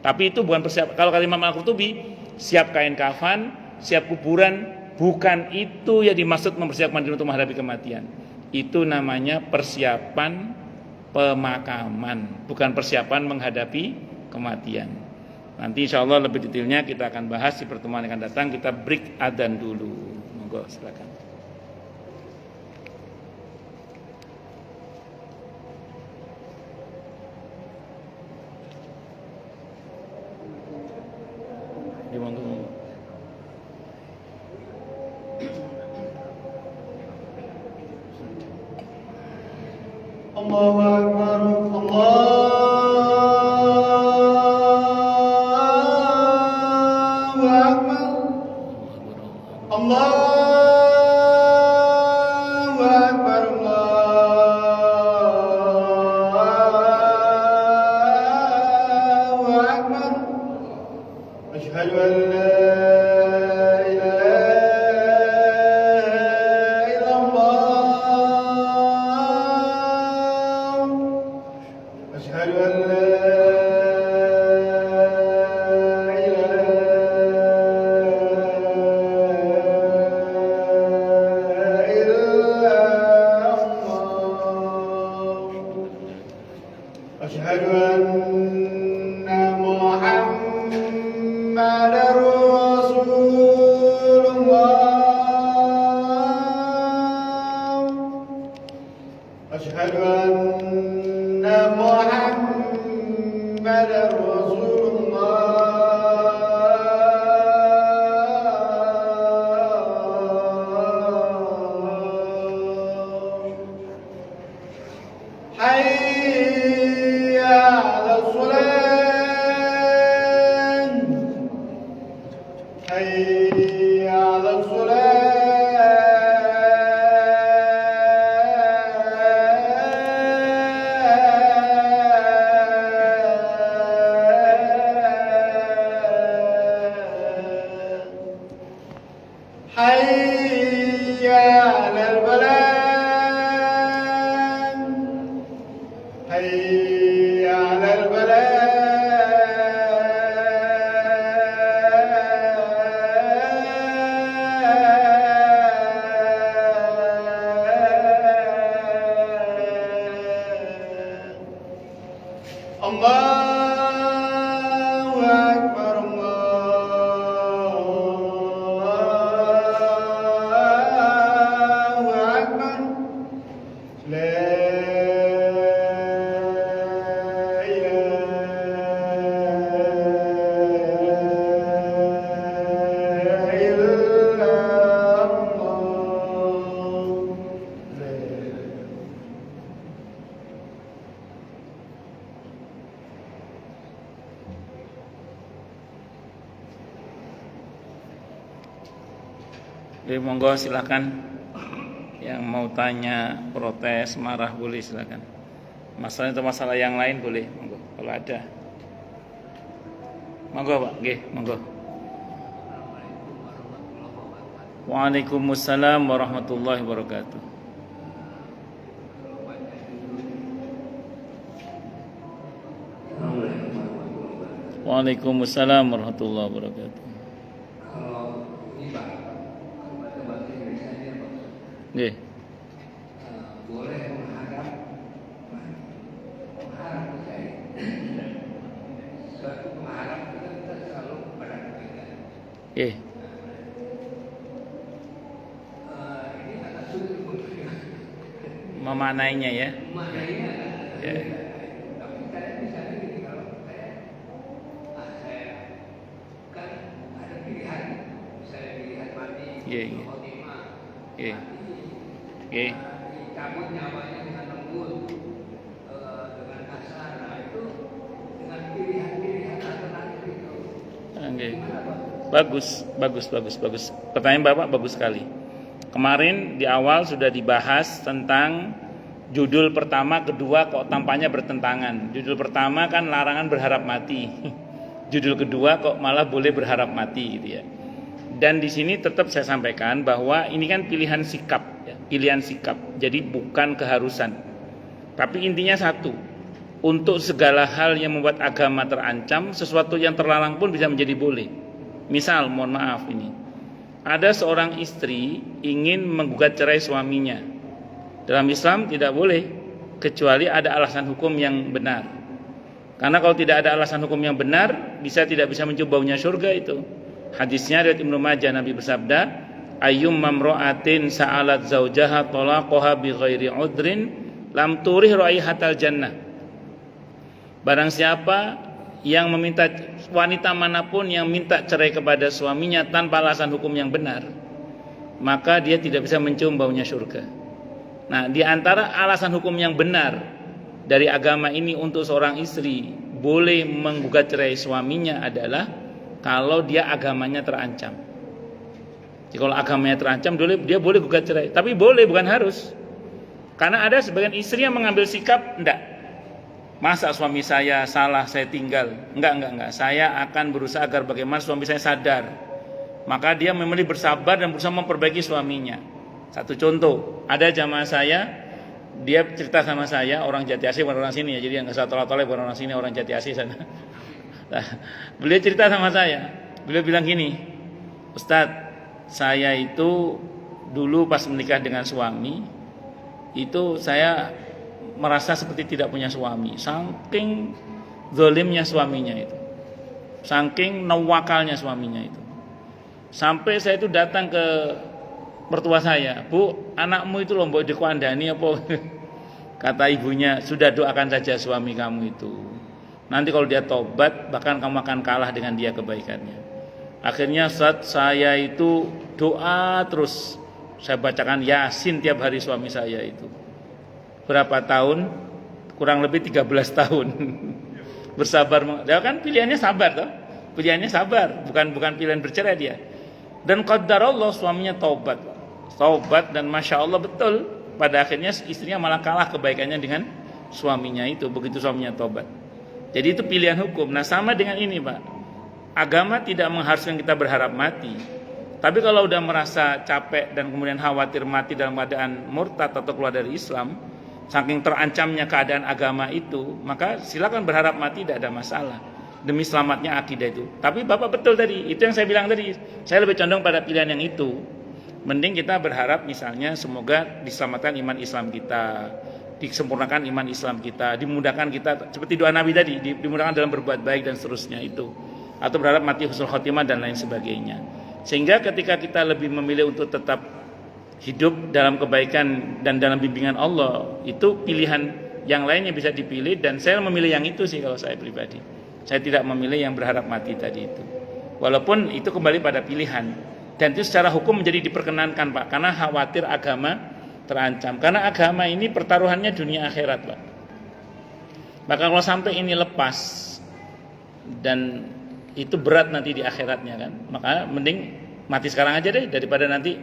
Tapi itu bukan persiapan. Kalau kata Imam Al-Qurtubi, siap kain kafan, siap kuburan, bukan itu yang dimaksud mempersiapkan diri untuk menghadapi kematian. Itu namanya persiapan pemakaman, bukan persiapan menghadapi kematian. Nanti insya Allah lebih detailnya kita akan bahas di pertemuan yang akan datang. Kita break adzan dulu. Monggo silakan. Allahu Akbar, Allahu Akbar, Allahu Akbar, Allahu Akbar. Asyhadu an la Jadi monggo silakan, yang mau tanya, protes, marah boleh silakan. Masalah itu masalah yang lain boleh, monggo kalau ada. Monggo Pak, nggih, monggo. Waalaikumsalam warahmatullahi wabarakatuh. Waalaikumsalam warahmatullahi wabarakatuh. Nggih. Boleh mengharap suatu mengharap kita selalu pada kebaikan. Nggih. Ini agak sulit Memanainya ya. memaknainya. Ya. Tapi saya misalnya gini, kalau saya kan ada pilihan, misalnya pilihan mati, Iya, iya. khotimah, Nggih. mati, Nggih. dicabut nyawanya dengan lembut, dengan kasar, nah itu dengan pilihan-pilihan alternatif itu. Nggih. Gimana Pak? Bagus. Pertanyaan Bapak bagus sekali. Kemarin di awal sudah dibahas tentang judul pertama, kedua kok tampaknya bertentangan. Judul pertama kan larangan berharap mati. Judul kedua kok malah boleh berharap mati gitu ya. Dan di sini tetap saya sampaikan bahwa ini kan pilihan sikap, ya, pilihan sikap. Jadi bukan keharusan. Tapi intinya satu, untuk segala hal yang membuat agama terancam, sesuatu yang terlarang pun bisa menjadi boleh. Misal, mohon maaf ini, ada seorang istri ingin menggugat cerai suaminya. Dalam Islam tidak boleh, kecuali ada alasan hukum yang benar. Karena kalau tidak ada alasan hukum yang benar, tidak bisa mencium baunya surga itu. Hadisnya riwayat Ibnu Majah, Nabi bersabda, ayyum mamra'atin sa'alat zaujaha talaqaha bi ghairi udrin lam turih raihatal jannah. Barang siapa yang meminta, wanita manapun yang minta cerai kepada suaminya tanpa alasan hukum yang benar, maka dia tidak bisa mencium baunya surga. Nah, di antara alasan hukum yang benar dari agama ini untuk seorang istri boleh menggugat cerai suaminya adalah kalau dia agamanya terancam. Jadi kalau agamanya terancam, dia boleh gugat cerai. Tapi boleh, bukan harus. Karena ada sebagian istri yang mengambil sikap, enggak, masa suami saya salah, saya tinggal. Enggak. Saya akan berusaha agar bagaimana suami saya sadar. Maka dia memilih bersabar dan berusaha memperbaiki suaminya. Satu contoh, ada jamaah saya, dia cerita sama saya, orang Jatiasih bukan orang sini ya, jadi yang nggak salah tolak-tolak bukan orang sini, orang Jatiasih sana. Nah, beliau cerita sama saya, beliau bilang gini, Ustadz, saya itu dulu pas menikah dengan suami, itu saya merasa seperti tidak punya suami, saking zalimnya suaminya itu, saking nawakalnya suaminya itu, sampai saya itu datang ke mertua saya, Bu, anakmu itu loh mbok dikuandani apa? Kata ibunya, sudah doakan saja suami kamu itu, nanti kalau dia tobat bahkan kamu akan kalah dengan dia kebaikannya. Akhirnya saat saya itu doa terus, saya bacakan Yasin tiap hari suami saya itu. Berapa tahun? Kurang lebih 13 tahun. Bersabar. Dia kan pilihannya sabar toh. Pilihannya sabar, bukan pilihan bercerai dia. Dan qadarullah suaminya taubat. Taubat dan Masya Allah betul. Pada akhirnya istrinya malah kalah kebaikannya dengan suaminya itu, begitu suaminya taubat. Jadi itu pilihan hukum. Nah, sama dengan ini, Pak. Agama tidak mengharuskan kita berharap mati. Tapi kalau udah merasa capek dan kemudian khawatir mati dalam keadaan murtad atau keluar dari Islam, saking terancamnya keadaan agama itu, maka silakan berharap mati, tidak ada masalah demi selamatnya akidah itu. Tapi Bapak betul tadi, itu yang saya bilang tadi, saya lebih condong pada pilihan yang itu. Mending kita berharap misalnya semoga diselamatkan iman Islam kita, disempurnakan iman Islam kita, dimudahkan kita seperti doa Nabi tadi, dimudahkan dalam berbuat baik dan seterusnya itu, atau berharap mati husnul khotimah dan lain sebagainya. Sehingga ketika kita lebih memilih untuk tetap hidup dalam kebaikan dan dalam bimbingan Allah, itu pilihan yang lainnya bisa dipilih, dan saya memilih yang itu sih kalau saya pribadi. Saya tidak memilih yang berharap mati tadi itu. Walaupun itu kembali pada pilihan, dan itu secara hukum menjadi diperkenankan, Pak, karena khawatir agama terancam. Karena agama ini pertaruhannya dunia akhirat, Pak. Maka kalau sampai ini lepas dan itu berat nanti di akhiratnya kan, maka mending mati sekarang aja deh daripada nanti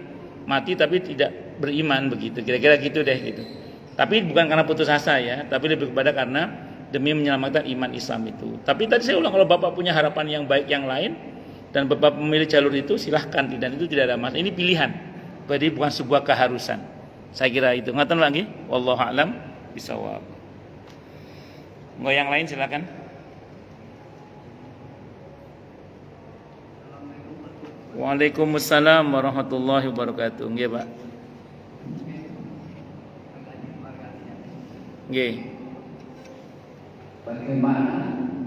mati tapi tidak beriman, begitu. Kira-kira gitu deh gitu. Tapi bukan karena putus asa ya, tapi lebih kepada karena demi menyelamatkan iman Islam itu. Tapi tadi saya ulang, kalau Bapak punya harapan yang baik yang lain dan Bapak memilih jalur itu, silahkan, dan itu tidak ada masalah. Ini pilihan, jadi bukan sebuah keharusan. Saya kira itu. Ngaten lagi, wallahu a'lam bishawab. Mau yang lain silakan. Waalaikumsalam warahmatullahi wabarakatuh. Nggih, Pak. Nggih. Bagaimana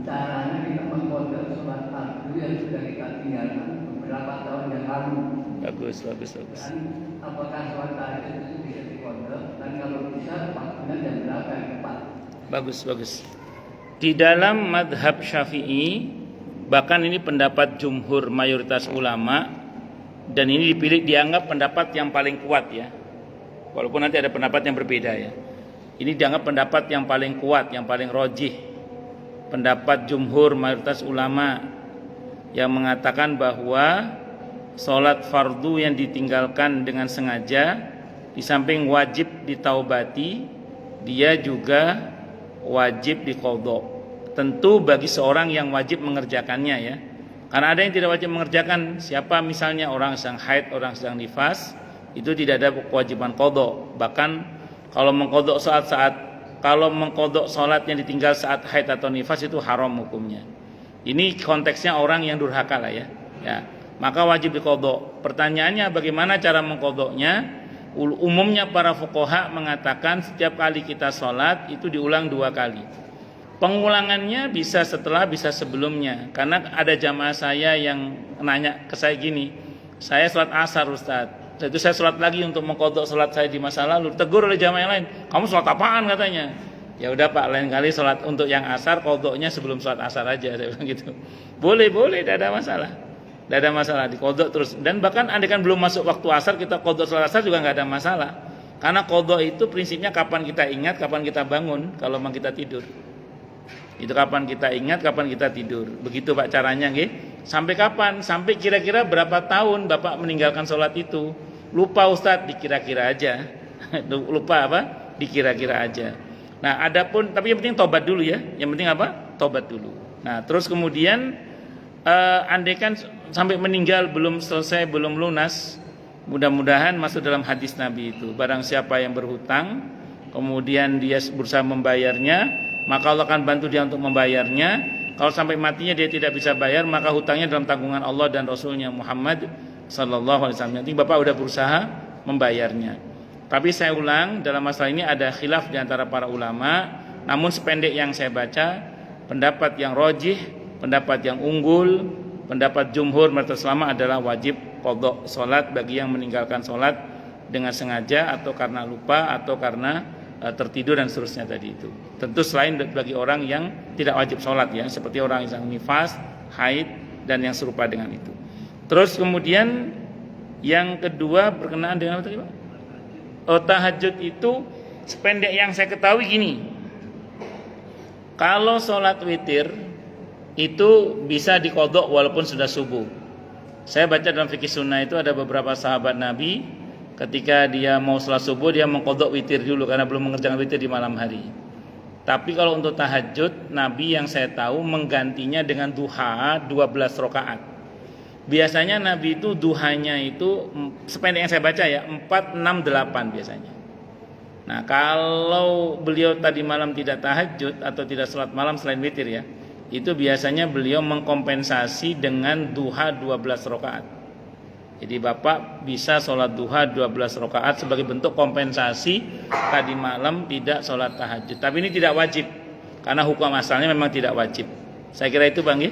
caranya kita mengkodok sholat fardu yang sudah kita tinggalkan beberapa tahun yang lalu? Bagus. Dan apakah sholat tahajud itu bisa dikodok? Dan kalau bisa, waktunya jam berapa yang tepat? Bagus. Di dalam madhab Syafi'i, bahkan ini pendapat jumhur mayoritas ulama, dan ini dianggap pendapat yang paling kuat ya. Walaupun nanti ada pendapat yang berbeda ya. Ini dianggap pendapat yang paling kuat, yang paling rojih. Pendapat jumhur mayoritas ulama yang mengatakan bahwa sholat fardu yang ditinggalkan dengan sengaja, di samping wajib ditaubati, dia juga wajib diqadha. Tentu bagi seorang yang wajib mengerjakannya ya. Karena ada yang tidak wajib mengerjakan. Siapa misalnya orang sedang haid, orang sedang nifas, itu tidak ada kewajiban qadha. Bahkan kalau mengqadha salat yang ditinggal saat haid atau nifas itu haram hukumnya. Ini konteksnya orang yang durhaka lah ya. Maka wajib diqadha. Pertanyaannya bagaimana cara mengqadhanya? Umumnya para fuqaha mengatakan setiap kali kita sholat itu diulang 2 kali. Pengulangannya bisa setelah, bisa sebelumnya. Karena ada jamaah saya yang nanya ke saya gini, saya sholat asar Ustaz, itu saya sholat lagi untuk mengqadha sholat saya di masa lalu. Tegur oleh jamaah yang lain, kamu sholat apaan katanya? Ya udah Pak, lain kali sholat untuk yang asar qadhanya sebelum sholat asar aja, saya bilang gitu. Boleh, tidak ada masalah. Tidak ada masalah, diqadha terus. Dan bahkan andaikan belum masuk waktu asar, kita qadha sholat asar juga nggak ada masalah. Karena qadha itu prinsipnya kapan kita ingat, kapan kita bangun, kalau memang kita tidur. Itu kapan kita ingat, kapan kita tidur. Begitu Pak caranya nggih. Sampai kapan? Sampai kira-kira berapa tahun Bapak meninggalkan sholat itu? Lupa Ustadz, dikira-kira aja. Lupa apa? Dikira-kira aja. Nah, adapun tapi yang penting tobat dulu ya. Yang penting apa? Tobat dulu. Nah, terus kemudian andaikan sampai meninggal belum selesai, belum lunas, mudah-mudahan masuk dalam hadis Nabi itu. Barang siapa yang berhutang, kemudian dia berusaha membayarnya, maka Allah akan bantu dia untuk membayarnya. Kalau sampai matinya dia tidak bisa bayar, maka hutangnya dalam tanggungan Allah dan Rasulnya Muhammad sallallahu alaihi wasallam. Nanti Bapak udah berusaha membayarnya. Tapi saya ulang, dalam masalah ini ada khilaf di antara para ulama. Namun sependek yang saya baca, pendapat yang rojih, pendapat yang unggul, pendapat jumhur mayoritas ulama adalah wajib qadha salat bagi yang meninggalkan salat dengan sengaja atau karena lupa atau karena tertidur dan seterusnya tadi itu. Tentu selain bagi orang yang tidak wajib sholat ya, seperti orang yang nifas, haid dan yang serupa dengan itu. Terus kemudian yang kedua berkenaan dengan apa tadi Pak? Tahajud itu sependek yang saya ketahui gini. Kalau sholat witir itu bisa diqadha walaupun sudah subuh. Saya baca dalam fikih sunnah itu ada beberapa sahabat Nabi ketika dia mau sholat subuh dia mengqadha witir dulu karena belum mengerjakan witir di malam hari. Tapi kalau untuk tahajud, Nabi yang saya tahu menggantinya dengan duha 12 rakaat. Biasanya Nabi itu duhanya itu sependek yang saya baca ya 4, 6, 8 biasanya. Nah, kalau beliau tadi malam tidak tahajud atau tidak sholat malam selain witir ya, itu biasanya beliau mengkompensasi dengan duha 12 rakaat. Jadi Bapak bisa sholat duha 12 rakaat sebagai bentuk kompensasi tadi malam tidak sholat tahajud. Tapi ini tidak wajib karena hukum asalnya memang tidak wajib. Saya kira itu Bang.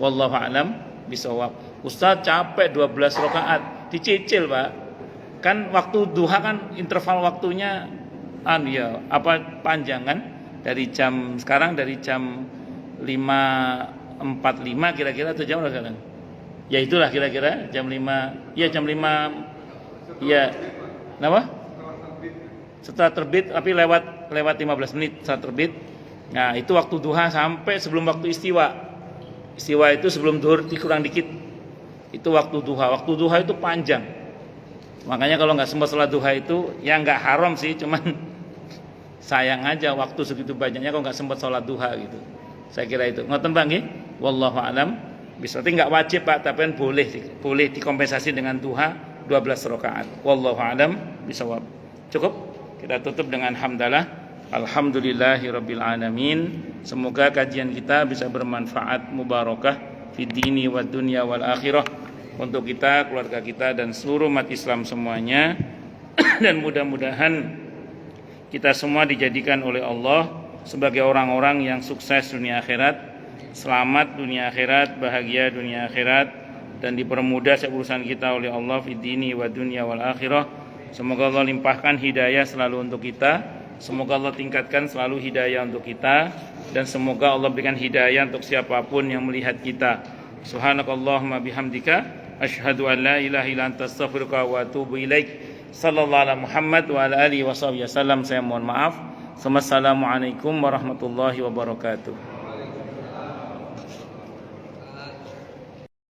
Wallahu a'lam bishawab. Ustaz capek 12 rakaat, dicicil Pak. Kan waktu duha kan interval waktunya panjang kan? Dari jam sekarang dari jam 5.45 kira-kira atau jam berapa sekarang? Ya itulah kira-kira jam 5. Ya jam 5. Ya. Kenapa? Setelah terbit tapi lewat 15 menit setelah terbit. Nah, itu waktu duha sampai sebelum waktu istiwa. Istiwa itu sebelum zuhur dikurang dikit. Itu waktu duha. Waktu duha itu panjang. Makanya kalau enggak sempat sholat duha itu ya enggak haram sih, cuman sayang aja waktu segitu banyaknya kalau enggak sempat sholat duha gitu. Saya kira itu. Ngoten Bang nggih? Wallahu a'lam. Bisa enggak wajib Pak, tapi kan boleh dikompensasi dengan duha 12 rakaat. Wallahu a'lam bishawab. Cukup? Kita tutup dengan hamdalah. Alhamdulillahirabbil alamin. Semoga kajian kita bisa bermanfaat, mubarakah fid dini wad dunya wal akhirah untuk kita, keluarga kita dan seluruh umat Islam semuanya. Dan mudah-mudahan kita semua dijadikan oleh Allah sebagai orang-orang yang sukses dunia akhirat, selamat dunia akhirat, bahagia dunia akhirat, dan dipermudah urusan kita oleh Allah fid dini wa dunya wal akhirah. Semoga Allah limpahkan hidayah selalu untuk kita, semoga Allah tingkatkan selalu hidayah untuk kita, dan semoga Allah berikan hidayah untuk siapapun yang melihat kita. Subhanakallahumma bihamdika asyhadu an la ilaha illa anta astaghfiruka wa atubu ilaik. Sallallahu ala Muhammad wa ala alihi wasallam. Saya mohon maaf. Wassalamualaikum warahmatullahi wabarakatuh.